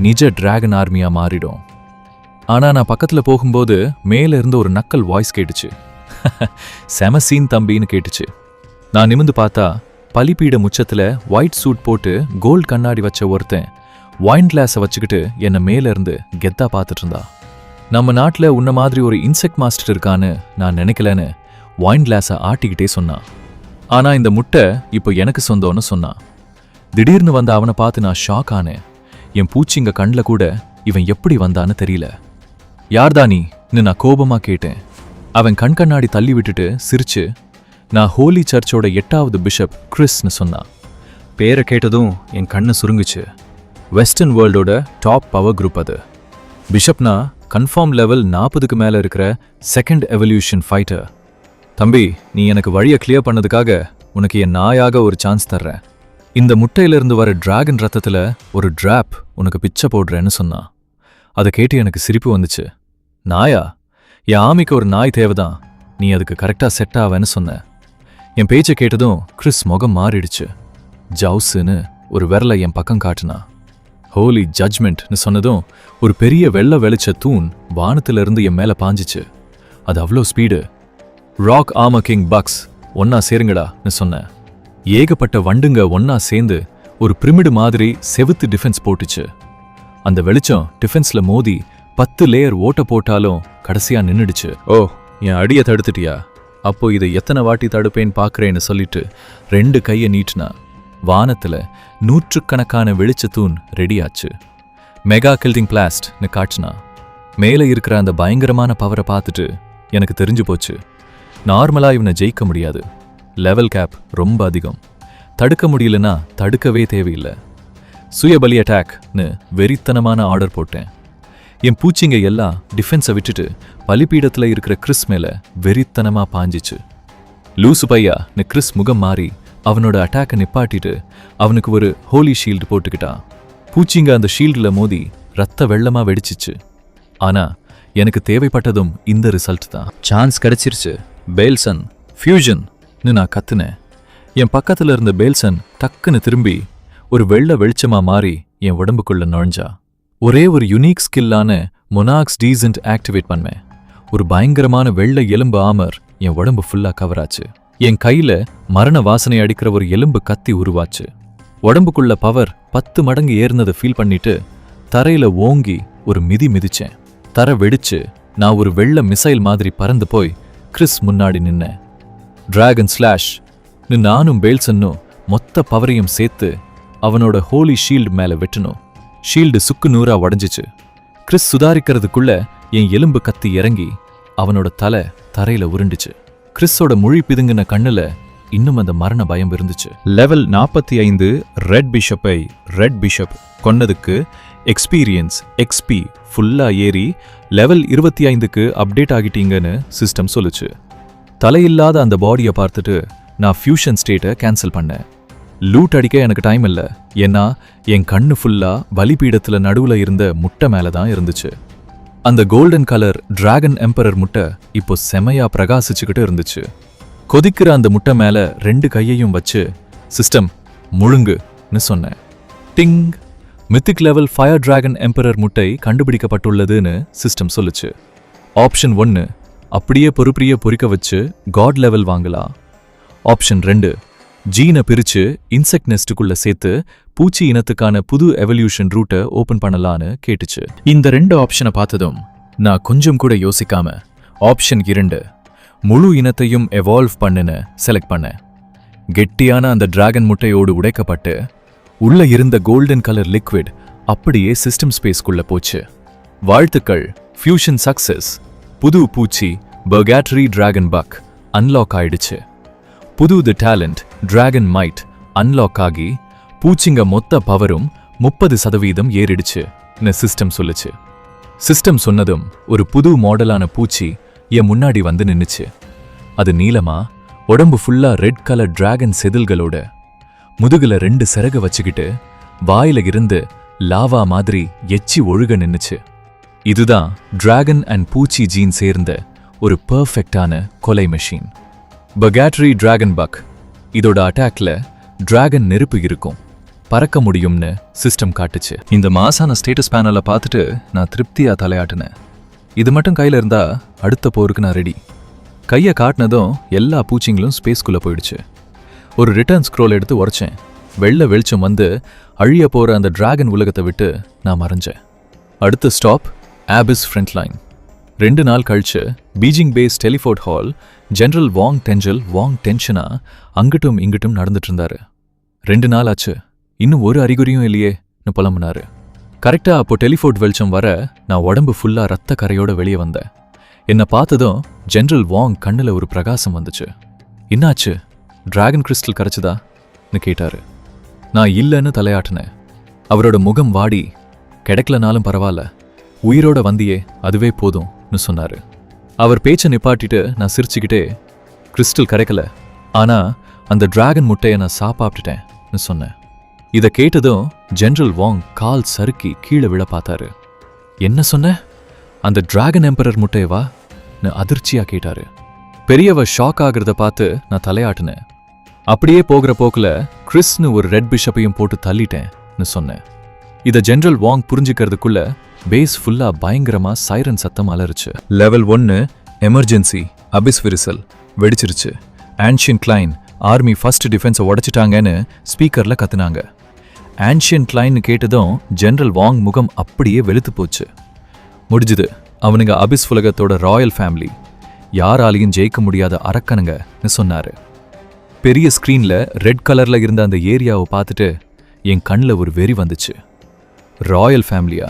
நிஜ டிராகன் ஆர்மியா மாறிடும். ஆனா நான் பக்கத்துல போகும்போது மேல இருந்து ஒரு நக்கல் வாய்ஸ் கேட்டுச்சு. செம சீன் தம்பின்னு கேட்டுச்சு. நான் நிமிந்து பார்த்தா பலிப்பீட முச்சத்துல ஒயிட் சூட் போட்டு கோல்ட் கண்ணாடி வச்ச ஒருத்தன் வைன் கிளாஸை வச்சுக்கிட்டு என்னை மேல இருந்து கெத்தா பார்த்துட்டு இருந்தா. நம்ம நாட்டில் உன்ன மாதிரி ஒரு இன்செக்ட் மாஸ்டர் இருக்கான்னு நான் நினைக்கலன்னு வைன் கிளாஸை ஆட்டிக்கிட்டே சொன்னான். ஆனா இந்த முட்டை இப்போ எனக்கு சொந்தம்னு சொன்னான். திடீர்னு வந்த அவனை பார்த்து நான் ஷாக் ஆனேன். என் பூச்சிங்க கண்ணில் கூட இவன் எப்படி வந்தான்னு தெரியல. யார்தா நீன்னு நான் கோபமா கேட்டேன். அவன் கண்ணாடி தள்ளி விட்டுட்டு சிரிச்சு நான் ஹோலி சர்ச்சோட 8வது பிஷப் கிறிஸ்னு சொன்னான். பேரை கேட்டதும் என் கண்ணு சுருங்குச்சு. வெஸ்டர்ன் வேர்ல்டோட டாப் பவர் குரூப் அது. பிஷப்னா கன்ஃபார்ம் லெவல் 40க்கு மேல இருக்கிற செகண்ட் எவல்யூஷன் ஃபைட்டர். தம்பி, நீ எனக்கு வழியை கிளியர் பண்ணதுக்காக உனக்கு என் நாயாக ஒரு சான்ஸ் தர்றேன். இந்த முட்டையிலிருந்து வர டிராகன் ரத்தத்துல ஒரு டிராப் உனக்கு பிச்சை போடுறேன்னு சொன்னான். அதை கேட்டு எனக்கு சிரிப்பு வந்துச்சு. நாயா? என் ஆமிக்கு ஒரு நாய் தேவைதான், நீ அதுக்கு கரெக்டா செட் ஆவேன்னு சொன்ன. என் பேச்சை கேட்டதும் கிறிஸ் முகம் மாறிடுச்சு. ஜவுஸ்ன்னு ஒரு விரலை என் பக்கம் காட்டுனா. ஹோலி ஜட்ஜ்மெண்ட்னு சொன்னதும் ஒரு பெரிய வெள்ளை வெளிச்ச தூண் வானத்திலிருந்து என் மேல பாஞ்சிச்சு. அது அவ்வளோ ஸ்பீடு. ராக் ஆர்மர் கிங் பக்ஸ் ஒன்னா சேருங்கடான்னு சொன்னேன். ஏகப்பட்ட வண்டுங்க ஒன்னா சேர்ந்து ஒரு பிரமிடு மாதிரி செவுத்து டிஃபென்ஸ் போட்டுச்சு. அந்த வெளிச்சம் டிஃபென்ஸ்ல மோதி 10 லேயர் ஓட்ட போட்டாலும் கடைசியா நின்னுடுச்சு. ஓ, என் அடியை தடுத்துட்டியா? அப்போ இதை எத்தனை வாட்டி தடுப்பேன்னு பாக்குறேன்னு சொல்லிட்டு 2 கையை நீட்டினா. வானத்துல 100கணக்கான வெளிச்சத்தூண் ரெடியாச்சு. மெகா கில்டிங் பிளாஸ்ட்னு காட்டுனா. மேலே இருக்கிற அந்த பயங்கரமான பவரை பார்த்துட்டு எனக்கு தெரிஞ்சு போச்சு, நார்மலா இவனை ஜெயிக்க முடியாது. லெவல் கேப் ரொம்ப அதிகம். தடுக்க முடியலன்னா தடுக்கவே தேவையில்லை. சுயபலி அட்டாக்னு வெறித்தனமான ஆர்டர் போட்டேன். என் பூச்சிங்க எல்லாம் டிஃபென்ஸை விட்டுட்டு பலிப்பீடத்துல இருக்கிற கிறிஸ் மேல வெறித்தனமா பாஞ்சிச்சு. லூசு பையான்னு கிறிஸ் முகம் மாறி அவனோட அட்டாக்கை நிப்பாட்டிட்டு அவனுக்கு ஒரு ஹோலி ஷீல்டு போட்டுக்கிட்டான். பூச்சிங்க அந்த ஷீல்டில் மோதி ரத்த வெள்ளமா வெடிச்சிச்சு. ஆனா எனக்கு தேவைப்பட்டதும் இந்த ரிசல்ட் தான். சான்ஸ் கிடைச்சிருச்சு. பேல்சன் ஃபியூஷன் நான் கத்துனேன். என் பக்கத்துல இருந்த பேல்சன் டக்குன்னு திரும்பி ஒரு வெள்ளை வெளிச்சமா மாறி என் உடம்புக்குள்ள நுழைஞ்சா. ஒரே ஒரு யுனிக் ஸ்கில்லான மொனாக்ஸ் டீசன்ட் ஆக்டிவேட் பண்ணேன். ஒரு பயங்கரமான வெள்ளை எலும்பு ஆமர் என் உடம்பு ஃபுல்லா கவர் ஆச்சு. என் கையில மரண வாசனை அடிக்கிற ஒரு எலும்பு கத்தி உருவாச்சு. உடம்புக்குள்ள பவர் 10 மடங்கு ஏறினதை ஃபீல் பண்ணிட்டு தரையில ஓங்கி ஒரு மிதி மிதிச்சேன். தரை வெடிச்சு நான் ஒரு வெள்ளை மிசைல் மாதிரி பறந்து போய் கிறிஸ் முன்னாடி நின்னேன். டிராகன் ஸ்லாஷ் நானும் பேல்சன்னும் மொத்த பவரையும் சேர்த்து அவனோட ஹோலி ஷீல்டு மேல வெட்டணும். ஷீல்டு சுக்கு நூறா உடஞ்சிச்சு. கிறிஸ் சுதாரிக்கிறதுக்குள்ள என் எலும்பு கத்தி இறங்கி அவனோட தலை தரையில உருண்டுச்சு. கிறிஸோட மொழி பிதுங்கின கண்ணுல இன்னும் அந்த மரண பயம் இருந்துச்சு. லெவல் 45 ரெட் பிஷப் கொன்னதுக்கு எக்ஸ்பீரியன்ஸ் XP ஃபுல்லா ஏறி லெவல் 25க்கு அப்டேட் ஆகிட்டீங்கன்னு சிஸ்டம் சொல்லுச்சு. தலையில்லாத அந்த பாடியை பார்த்துட்டு நான் ஃபியூஷன் ஸ்டேட்டை கேன்சல் பண்ணேன். லூட் அடிக்க எனக்கு டைம் இல்லை. ஏன்னா என் கண்ணு ஃபுல்லா பலிபீடத்துல நடுவுல இருந்த முட்டை மேல தான் இருந்துச்சு. அந்த கோல்டன் கலர் டிராகன் எம்பரர் முட்டை இப்போ செமையா பிரகாசிச்சுக்கிட்டு இருந்துச்சு. கொதிக்கிற அந்த முட்டை மேல 2 கையையும் வச்சு சிஸ்டம் முழுங்குன்னு சொன்னேன். Ding! Mythic level fire dragon emperor முட்டை கண்டுபிடிக்கப்பட்டுள்ளதுன்னு சிஸ்டம் சொல்லுச்சு. ஆப்ஷன் 1 அப்படியே பொறிக்க வச்சு காட் லெவல் வாங்கலாம். ஆப்ஷன் 2 ஜீனை பிரிச்சு இன்செக்ட் நெஸ்டுக்குள்ள சேர்த்து பூச்சி இனத்துக்கான புது எவல்யூஷன் ரூட்டை ஓபன் பண்ணலான்னு கேட்டுச்சு. இந்த 2 ஆப்ஷனை பார்த்ததும் நான் கொஞ்சம் கூட யோசிக்காம ஆப்ஷன் 2 முழு இனத்தையும் எவால்வ் பண்ணுன்னு செலக்ட் பண்ணேன். கெட்டியான அந்த டிராகன் முட்டையோடு உடைக்கப்பட்டு உள்ள இருந்த கோல்டன் கலர் லிக்விட் அப்படியே சிஸ்டம் ஸ்பேஸ்க்குள்ள போச்சு. வாழ்த்துக்கள், ஃபியூஷன் சக்சஸ். புது பூச்சி பர்காட்டரி டிராகன் பக் அன்லாக் ஆயிடுச்சு. புது தி டேலண்ட் டிராகன் மைட் அன்லாக் ஆகி பூச்சிங்க மொத்த பவரும் 30% ஏறிடுச்சுன்னு சிஸ்டம் சொல்லுச்சு. சிஸ்டம் சொன்னதும் ஒரு புது மாடலான பூச்சி என் முன்னாடி வந்து நின்னுச்சு. அது நீளமா உடம்பு ஃபுல்லா ரெட் கலர் டிராகன் செதில்களோட முதுகுல 2 சிறகு வச்சுக்கிட்டு வாயில இருந்து லாவா மாதிரி எச்சி ஒழுக நின்னுச்சு. இதுதான் டிராகன் அண்ட் பூச்சி ஜீன் சேர்ந்த ஒரு பெர்ஃபெக்டான கொலை மெஷின். பர்காட்டரி dragon buck. இதோட அட்டாக்ல டிராகன் நெருப்பு இருக்கும், பறக்க முடியும்னு சிஸ்டம் காட்டுச்சு. இந்த மாசான ஸ்டேட்டஸ் பேனலை பார்த்துட்டு நான் திருப்தியா தலையாட்டினேன். இது மட்டும் கையில இருந்தா அடுத்த போருக்கு நான் ரெடி. கையை காட்டினதும் எல்லா பூச்சிங்களும் ஸ்பேஸ்குள்ள போயிடுச்சு. ஒரு ரிட்டர்ன் ஸ்க்ரோல் எடுத்து உரைச்சேன். வெள்ளை வெளிச்சம் வந்து அழிய போற அந்த டிராகன் உலகத்தை விட்டு நான் மறைஞ்சேன். அடுத்த ஸ்டாப் ஆபிஸ் ஃப்ரண்ட் லைன். 2 நாள் கழிச்சு பீஜிங் பேஸ் டெலிஃபோர்ட் ஹால் ஜெனரல் வாங் டென்ஷனா அங்கிட்டும் இங்கிட்டும் நடந்துட்டு இருந்தாரு. 2 நாள் ஆச்சு, இன்னும் ஒரு அறிகுறியும் இல்லையேன்னு புலம்புனாரு. கரெக்டா அப்போ டெலிஃபோர்ட் வெளிச்சம் வர நான் உடம்பு ஃபுல்லா ரத்த கரையோட வெளியே வந்தேன். என்னை பார்த்ததும் ஜெனரல் வாங் கண்ணுல ஒரு பிரகாசம் வந்துச்சு. என்னாச்சு, டிராகன் கிறிஸ்டல் கரைச்சுதான்னு கேட்டாரு. நான் இல்லைன்னு தலையாட்டினேன். அவரோட முகம் வாடி, கிடைக்கலனாலும் பரவாயில்ல, உயிரோட வந்தியே அதுவே போதும்னு சொன்னாரு. அவர் பேச்சை நிப்பாட்டிட்டு நான் சிரிச்சுக்கிட்டே, கிறிஸ்டல் கரைக்கல, ஆனா அந்த டிராகன் முட்டையை நான் சாப்பிட்டுட்டேன்னு சொன்னேன். இதை கேட்டதும் ஜெனரல் வாங் கால் சறுக்கி கீழே விழ பார்த்தாரு. என்ன சொன்ன? அந்த டிராகன் எம்பரர் முட்டையவான்னு அதிர்ச்சியா கேட்டாரு. பெரியவ ஷாக் ஆகிறத பார்த்து நான் தலையாட்டினேன். அப்படியே போகிற போக்குல கிறிஸ்னு ஒரு ரெட் பிஷப்பையும் போட்டு தள்ளிட்டேன்னு சொன்னேன். இதை ஜெனரல் வாங் புரிஞ்சுக்கிறதுக்குள்ள பேஸ் ஃபுல்லா பயங்கரமா சைரன் சத்தம் அலறுச்சு. லெவல் 1 எமர்ஜென்சி அபிஸ் விரிசல் வெடிச்சிருச்சு. ஆன்ஷியன் கிளைன் ஆர்மி ஃபர்ஸ்ட் டிஃபென்ஸை உடைச்சிட்டாங்கன்னு ஸ்பீக்கர்ல கத்துனாங்க. ஆன்ஷியன் கிளைன் கேட்டதும் ஜெனரல் வாங் முகம் அப்படியே வெளுத்து போச்சு. முடிஞ்சுது, அவனுங்க அபிஸ் உலகத்தோட ராயல் ஃபேமிலி, யாராலையும் ஜெயிக்க முடியாத அரக்கனுங்கன்னு சொன்னாரு. பெரிய ஸ்கிரீன்ல ரெட் கலர்ல இருந்த அந்த ஏரியாவை பார்த்துட்டு என் கண்ணில் ஒரு வெறி வந்துச்சு. ராயல் ஃபேமிலியா?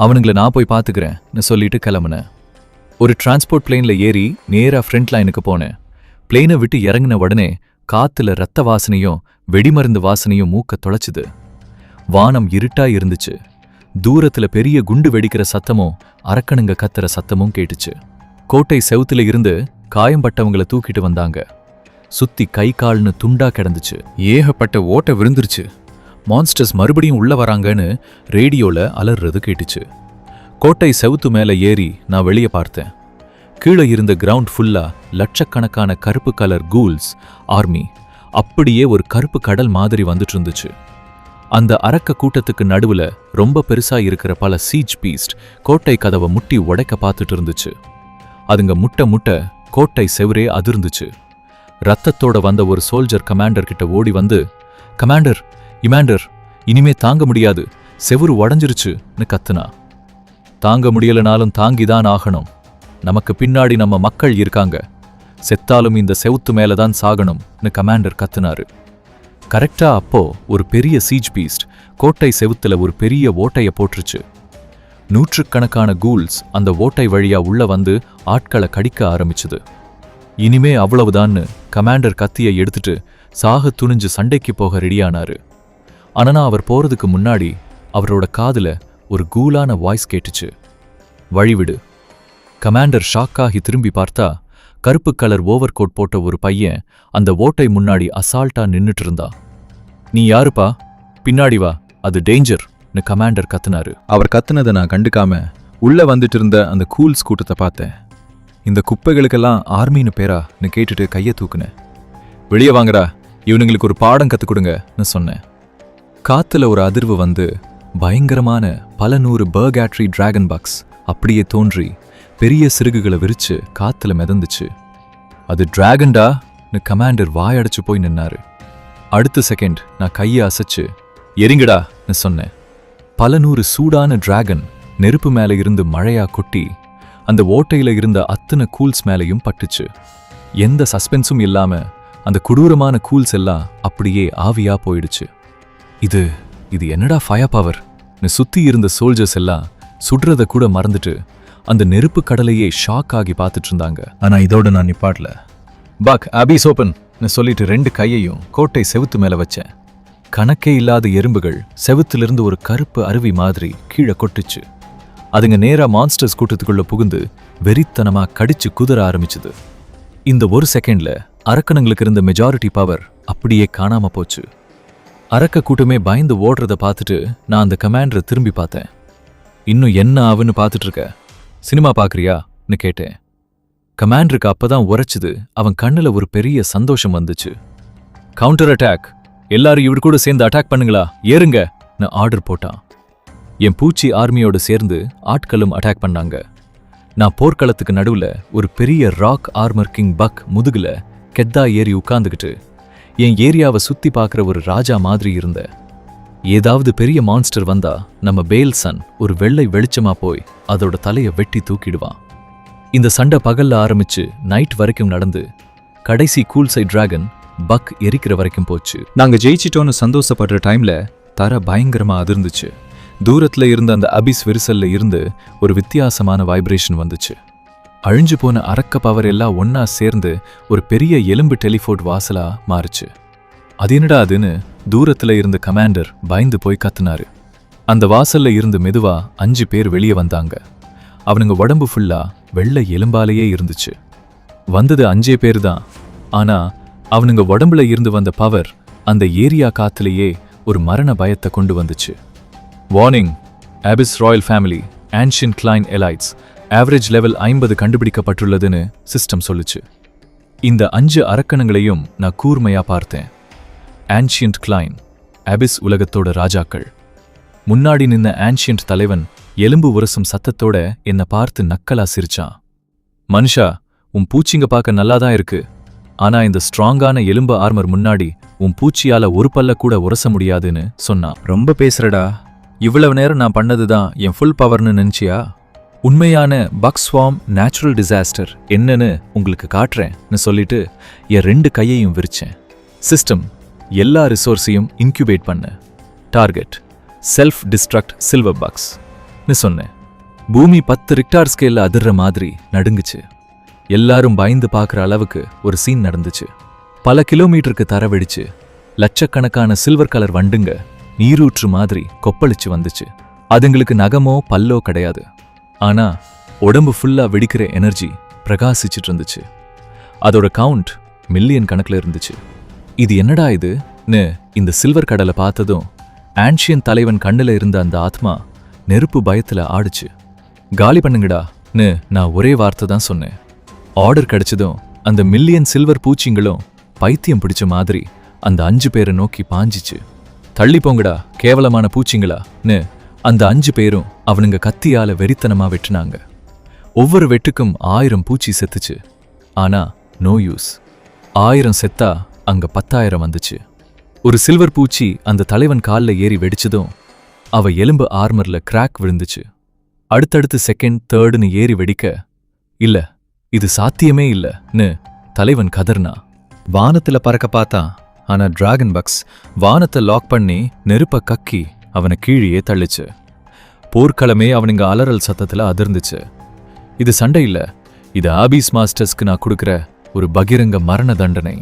அவனுங்களை நான் போய் பார்த்துக்கிறேன்னு சொல்லிட்டு கிளம்புனேன். ஒரு டிரான்ஸ்போர்ட் பிளேன்ல ஏறி நேரா ஃப்ரண்ட் லைனுக்கு போனேன். பிளேனை விட்டு இறங்கின உடனே காத்துல ரத்த வாசனையும் வெடிமருந்து வாசனையும் மூக்க தொலைச்சுது. வானம் இருட்டா இருந்துச்சு. தூரத்துல பெரிய குண்டு வெடிக்கிற சத்தமும் அரக்கனுங்க கத்துற சத்தமும் கேட்டுச்சு. கோட்டை செவுத்துல இருந்து காயம்பட்டவங்களை தூக்கிட்டு வந்தாங்க. சுத்தி கை கால்னு துண்டா கிடந்துச்சு. ஏகப்பட்ட ஓட்டை விழுந்துருச்சு. மான்ஸ்டர்ஸ் மறுபடியும் உள்ள வராங்கன்னு ரேடியோல அலறுறது கேட்டுச்சு. கோட்டை செவுத்து மேல ஏறி நான் வெளியே பார்த்தேன். கீழே இருந்த கிரவுண்ட் ஃபுல்லா லட்சக்கணக்கான கருப்பு கலர் கூல்ஸ் ஆர்மி அப்படியே ஒரு கருப்பு கடல் மாதிரி வந்துட்டு இருந்துச்சு. அந்த அரக்க கூட்டத்துக்கு நடுவுல ரொம்ப பெருசா இருக்கிற பல சீஜ் பீஸ்ட் கோட்டை கதவை முட்டி உடைக்க பார்த்துட்டு இருந்துச்சு. அதுங்க முட்ட கோட்டை செவரே அதிர்ந்துச்சு. ரத்தத்தோட வந்த ஒரு சோல்ஜர் கமாண்டர் கிட்ட ஓடி வந்து, கமாண்டர், இனிமே தாங்க முடியாது, செவுரு உடஞ்சிருச்சுன்னு கத்துனா. தாங்க முடியலனாலும் தாங்கிதான் ஆகணும். நமக்கு பின்னாடி நம்ம மக்கள் இருக்காங்க. செத்தாலும் இந்த செவுத்து மேலதான் சாகணும்னு கமாண்டர் கத்துனாரு. கரெக்டா அப்போ ஒரு பெரிய சீஜ் பீஸ்ட் கோட்டை செவுத்துல ஒரு பெரிய ஓட்டைய போட்டுருச்சு. நூற்றுக்கணக்கான கூல்ஸ் அந்த ஓட்டை வழியா உள்ள வந்து ஆட்களை கடிக்க ஆரம்பிச்சுது. இனிமே அவ்வளவுதான்னு கமாண்டர் கத்தியை எடுத்துட்டு சாக துணிஞ்சு சண்டைக்கு போக ரெடியானாரு. ஆனா அவர் போறதுக்கு முன்னாடி அவரோட காதுல ஒரு கூலான வாய்ஸ் கேட்டுச்சு, வழிவிடு. கமாண்டர் ஷாக்காகி திரும்பி பார்த்தா கருப்பு கலர் ஓவர் கோட் போட்ட ஒரு பையன் அந்த ஓட்டை முன்னாடி அசால்ட்டா நின்னுட்டு இருந்தா. நீ யாருப்பா? பின்னாடி வா, அது டேஞ்சர்னு கமாண்டர் கத்துனாரு. அவர் கத்துனதை நான் கண்டுக்காம உள்ள வந்துட்டு இருந்த அந்த கூல்ஸ் கூட்டத்தை பார்த்தேன். இந்த குப்பைகளுக்கெல்லாம் ஆர்மின்னு பேரான்னு கேட்டுட்டு கையை தூக்குனேன். வெளியே வாங்கடா, இவனுங்களுக்கு ஒரு பாடம் கத்துக் கொடுங்கன்னு சொன்னேன். காத்துல ஒரு அதிர்வு வந்து பயங்கரமான பல 100 பர்காட்ரி டிராகன் பக்ஸ் அப்படியே தோன்றி பெரிய சிறகுகளை விரிச்சு காத்துல மிதந்துச்சு. அது டிராகன்டான்னு கமாண்டர் வாயடைச்சு போய் நின்னாரு. அடுத்த செகண்ட் நான் கையை அசைச்சு எரிங்கடான்னு சொன்னேன். பல 100 சூடான டிராகன் நெருப்பு மேல இருந்து மழையா கொட்டி அந்த ஓட்டையில இருந்த அத்தனை கூல்ஸ் மேலையும் பட்டுச்சு. எந்த சஸ்பென்ஸும் இல்லாம அந்த கொடூரமான கூல்ஸ் எல்லாம் அப்படியே ஆவியா போயிடுச்சு. இது என்னடா ஃபயர் பவர்னு சுத்தி இருந்த சோல்ஜர்ஸ் எல்லாம் சுடுறத கூட மறந்துட்டு அந்த நெருப்பு கடலையே ஷாக் ஆகி பார்த்துட்டு இருந்தாங்க. ஆனா இதோட நான் நிப்பாட்ல. பக் அபீஸ் ஓப்பன்னு சொல்லிட்டு 2 கையையும் கோட்டை செவுத்து மேல வச்சேன். கணக்கே இல்லாத எறும்புகள் செவுத்திலிருந்து ஒரு கருப்பு அருவி மாதிரி கீழே கொட்டுச்சு. அதுங்க நேரா மான்ஸ்டர்ஸ் கூட்டத்துக்குள்ள புகுந்து வெறித்தனமா கடிச்சு குதற ஆரம்பிச்சுது. இந்த ஒரு செகண்ட்ல அரக்கனுங்களுக்கு இருந்த மெஜாரிட்டி பவர் அப்படியே காணாம போச்சு. அரக்க கூட்டமே பயந்து ஓடுறத பார்த்துட்டு நான் அந்த கமாண்டரை திரும்பி பார்த்தேன். இன்னும் என்ன ஆகுன்னு பார்த்துட்டு இருக்க, சினிமா பார்க்குறியான்னு கேட்டேன். கமாண்டருக்கு அப்பதான் உரைச்சுது. அவன் கண்ணுல ஒரு பெரிய சந்தோஷம் வந்துச்சு. கவுண்டர் அட்டாக், எல்லாரும் இவர் கூட சேர்ந்து அட்டாக் பண்ணுங்களா, ஏறுங்கன்னு ஆர்டர் போட்டான். என் பூச்சி ஆர்மியோட சேர்ந்து ஆட்களும் அட்டாக் பண்ணாங்க. நான் போர்க்களத்துக்கு நடுவுல ஒரு பெரிய ராக் ஆர்மர் கிங் பக் முதுகுல கெத்தா ஏறி உட்கார்ந்துக்கிட்டு என் ஏரியாவை சுத்தி பார்க்குற ஒரு ராஜா மாதிரி இருந்த. ஏதாவது பெரிய மான்ஸ்டர் வந்தா நம்ம பேல் சன் ஒரு வெள்ளை வெளிச்சமா போய் அதோட தலையை வெட்டி தூக்கிடுவான். இந்த சண்டை பகல்ல ஆரம்பிச்சு நைட் வரைக்கும் நடந்து கடைசி கூல்சை டிராகன் பக் எரிக்கிற வரைக்கும் போச்சு. நாங்க ஜெயிச்சிட்டோன்னு சந்தோஷப்படுற டைம்ல தர பயங்கரமா அதிர்ந்துச்சு. தூரத்துல இருந்த அந்த அபிஸ் விரிசல்ல இருந்து ஒரு வித்தியாசமான வைப்ரேஷன் வந்துச்சு. அழிஞ்சு போன அரக்க பவர் எல்லாம் ஒன்னா சேர்ந்து ஒரு பெரிய எலும்பு டெலிஃபோன் வாசலா மாறுச்சு. அது என்னடா அதுன்னு தூரத்துல இருந்த கமாண்டர் பயந்து போய் கத்துனாரு. அந்த வாசல்ல இருந்து மெதுவா 5 பேர் வெளியே வந்தாங்க. அவனுங்க உடம்பு ஃபுல்லா வெள்ளை எலும்பாலேயே இருந்துச்சு. வந்தது 5 பேர் தான். ஆனா அவனுங்க உடம்புல இருந்து வந்த பவர் அந்த ஏரியா காத்துலேயே ஒரு மரண பயத்தை கொண்டு வந்துச்சு. Warning, abyss royal family ancient clan elites average level 50 கண்டுபிடிக்கப்பட்டுள்ளதுன்னு சிஸ்டம் சொல்லுச்சு. இந்த 5 அரக்கணங்களையும் நான் கூர்மையா பார்த்தேன். ஆன்ஷியன்ட் கிளைன், அபிஸ் உலகத்தோட ராஜாக்கள். முன்னாடி நின்ன ஆன்ஷியன்ட் தலைவன் எலும்பு உரசும் சத்தத்தோட என்னை பார்த்து நக்கலா சிரிச்சான். மனுஷா, உன் பூச்சிங்க பார்க்க நல்லாதான் இருக்கு. ஆனா இந்த ஸ்ட்ராங்கான எலும்பு ஆர்மர் முன்னாடி உன் பூச்சியால ஒரு பல்ல கூட உரச முடியாதுன்னு சொன்னான். ரொம்ப பேசுறடா, இவ்வளவு நேரம் நான் பண்ணதுதான் என் ஃபுல் பவர்னு நினைச்சியா? உண்மையான பக்ஸ்வார்ம் நேச்சுரல் டிசாஸ்டர் என்னன்னு உங்களுக்கு காட்டுறேன்னு சொல்லிட்டு என் 2 கையையும் விரிச்சேன். சிஸ்டம், எல்லா ரிசோர்ஸையும் இன்குபேட் பண்ண. டார்கெட், செல்ஃப் டிஸ்ட்ரக்ட் சில்வர் பக்ஸ்ன்னு சொன்னேன். பூமி 10 ரிக்டார் ஸ்கேல்ல அதிர்ற மாதிரி நடுங்குச்சு. எல்லாரும் பயந்து பார்க்குற அளவுக்கு ஒரு சீன் நடந்துச்சு. பல கிலோமீட்டருக்கு தர வெடிச்சு லட்சக்கணக்கான சில்வர் கலர் வண்டுங்க நீரூற்று மாதிரி கொப்பளிச்சு வந்துச்சு. அதுங்களுக்கு நகமோ பல்லோ கிடையாது. ஆனா உடம்பு ஃபுல்லா வெடிக்கிற எனர்ஜி பிரகாசிச்சுட்டு இருந்துச்சு. அதோட கவுண்ட் மில்லியன் கணக்குல இருந்துச்சு. இது என்னடா இதுன்னு இந்த சில்வர் கடலை பார்த்ததும் ஆன்ஷியன் தலைவன் கண்ணுல இருந்த அந்த ஆத்மா நெருப்பு பயத்துல ஆடுச்சு. காலி பண்ணுங்கடான்னு நான் ஒரே வார்த்தை தான் சொன்னேன். ஆர்டர் கிடைச்சதும் அந்த மில்லியன் சில்வர் பூச்சிங்களும் பைத்தியம் பிடிச்ச மாதிரி அந்த 5 பேரை நோக்கி பாஞ்சிச்சு. தள்ளி போங்கடா கேவலமான பூச்சிங்களான்னு அந்த 5 பேரும் அவனுங்க கத்தியால வெறித்தனமா வெட்டினாங்க. ஒவ்வொரு வெட்டுக்கும் 1000 பூச்சி செத்துச்சு. ஆனா நோ யூஸ். 1000 செத்தா அங்க 10,000 வந்துச்சு. ஒரு சில்வர் பூச்சி அந்த தலைவன் கால்ல ஏறி வெடிச்சதும் அவ எலும்பு ஆர்மர்ல கிராக் விழுந்துச்சு. அடுத்தடுத்து செகண்ட் தேர்டுன்னு ஏறி வெடிக்க, இல்ல இது சாத்தியமே இல்லன்னு தலைவன் கதர்னா. வானத்துல பறக்க பார்த்தான். ஆனா டிராகன் பக்ஸ் வானத்தை லாக் பண்ணி நெருப்ப கக்கி அவனை கீழே தள்ளிச்சு. போர்க்களமே அவனுங்க அலறல் சத்தத்துல அதிர்ந்துச்சு. இது சண்டை இல்ல, இது ஆபீஸ் மாஸ்டர்ஸ்க்கு நான் கொடுக்கிற ஒரு பகிரங்க மரண தண்டனை.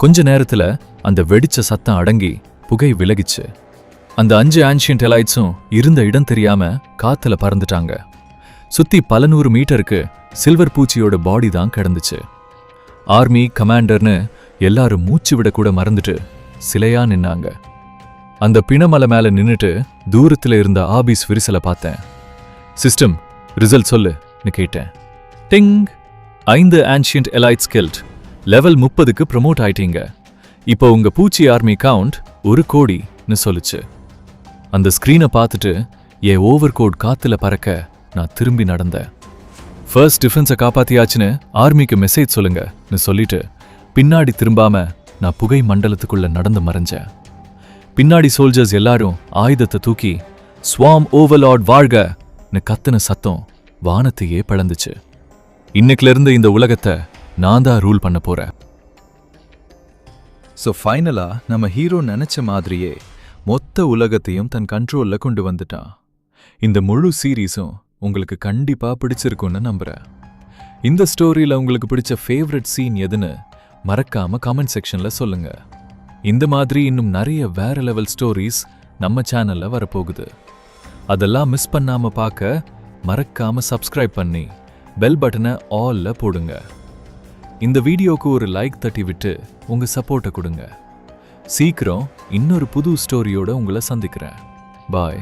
கொஞ்ச நேரத்துல அந்த வெடிச்ச சத்தம் அடங்கி புகை விலகிச்சு. அந்த 5 ஆன்ஷியன்ட் எலைட்ஸும் இருந்த இடம் தெரியாம காத்துல பறந்துட்டாங்க. சுத்தி பல 100 மீட்டருக்கு சில்வர் பூச்சியோட பாடி தான் கிடந்துச்சு. ஆர்மி கமாண்டர்னு எல்லாரும் மூச்சு விட கூட மறந்துட்டு சிலையா நின்னாங்க. அந்த பிணமலை மேல நின்னுட்டு தூரத்துல இருந்த ஆபீஸ் விரிசலை பார்த்தேன். சிஸ்டம் ரிசல்ட் சொல்லுன்னு கேட்டேன். Ding! 5 ancient elites killed. Level 30க்கு ப்ரமோட் ஆயிட்டீங்க. இப்போ உங்க பூச்சி ஆர்மி கவுண்ட் 1 கோடின்னு சொல்லுச்சு. அந்த ஸ்கிரீனை பார்த்துட்டு என் ஓவர் கோட் காத்துல பறக்க நான் திரும்பி நடந்தேன். ஃபர்ஸ்ட் டிஃபென்ஸை காப்பாத்தியாச்சுன்னு ஆர்மிக்கு மெசேஜ் சொல்லுங்கன்னு சொல்லிட்டு பின்னாடி திரும்பாம நான் புகை மண்டலத்துக்குள்ள நடந்து மறைஞ்சேன். பின்னாடி சோல்ஜர்ஸ் எல்லாரும் ஆயுதத்தை தூக்கி ஸ்வாம் ஓவர்லார்ட் வாழ்கன்னு கத்துன சத்தம் வானத்தையே பிளந்துச்சு. இன்னைக்குல இருந்து இந்த உலகத்தை நான் தான் ரூல் பண்ண போறேன். ஸோ ஃபைனலா நம்ம ஹீரோ நினைச்ச மாதிரியே மொத்த உலகத்தையும் தன் கண்ட்ரோல்ல கொண்டு வந்துட்டான். இந்த முழு சீரீஸும் உங்களுக்கு கண்டிப்பா பிடிச்சிருக்கும்னு நம்புறேன். இந்த ஸ்டோரியில உங்களுக்கு பிடிச்ச ஃபேவரட் சீன் எதுன்னு மறக்காம கமெண்ட் செக்ஷன்ல சொல்லுங்க. இந்த மாதிரி இன்னும் நிறைய வேற லெவல் ஸ்டோரிஸ் நம்ம சேனல்ல வரப்போகுது. அதெல்லாம் மிஸ் பண்ணாம பார்க்க மறக்காம சப்ஸ்கிரைப் பண்ணி பெல் பட்டனை ஆல்ல போடுங்க. இந்த வீடியோக்கு ஒரு லைக் தட்டி விட்டு உங்க சப்போர்ட்டை கொடுங்க. சீக்கிரம் இன்னொரு புது ஸ்டோரியோட உங்களை சந்திக்கிறேன். பாய்.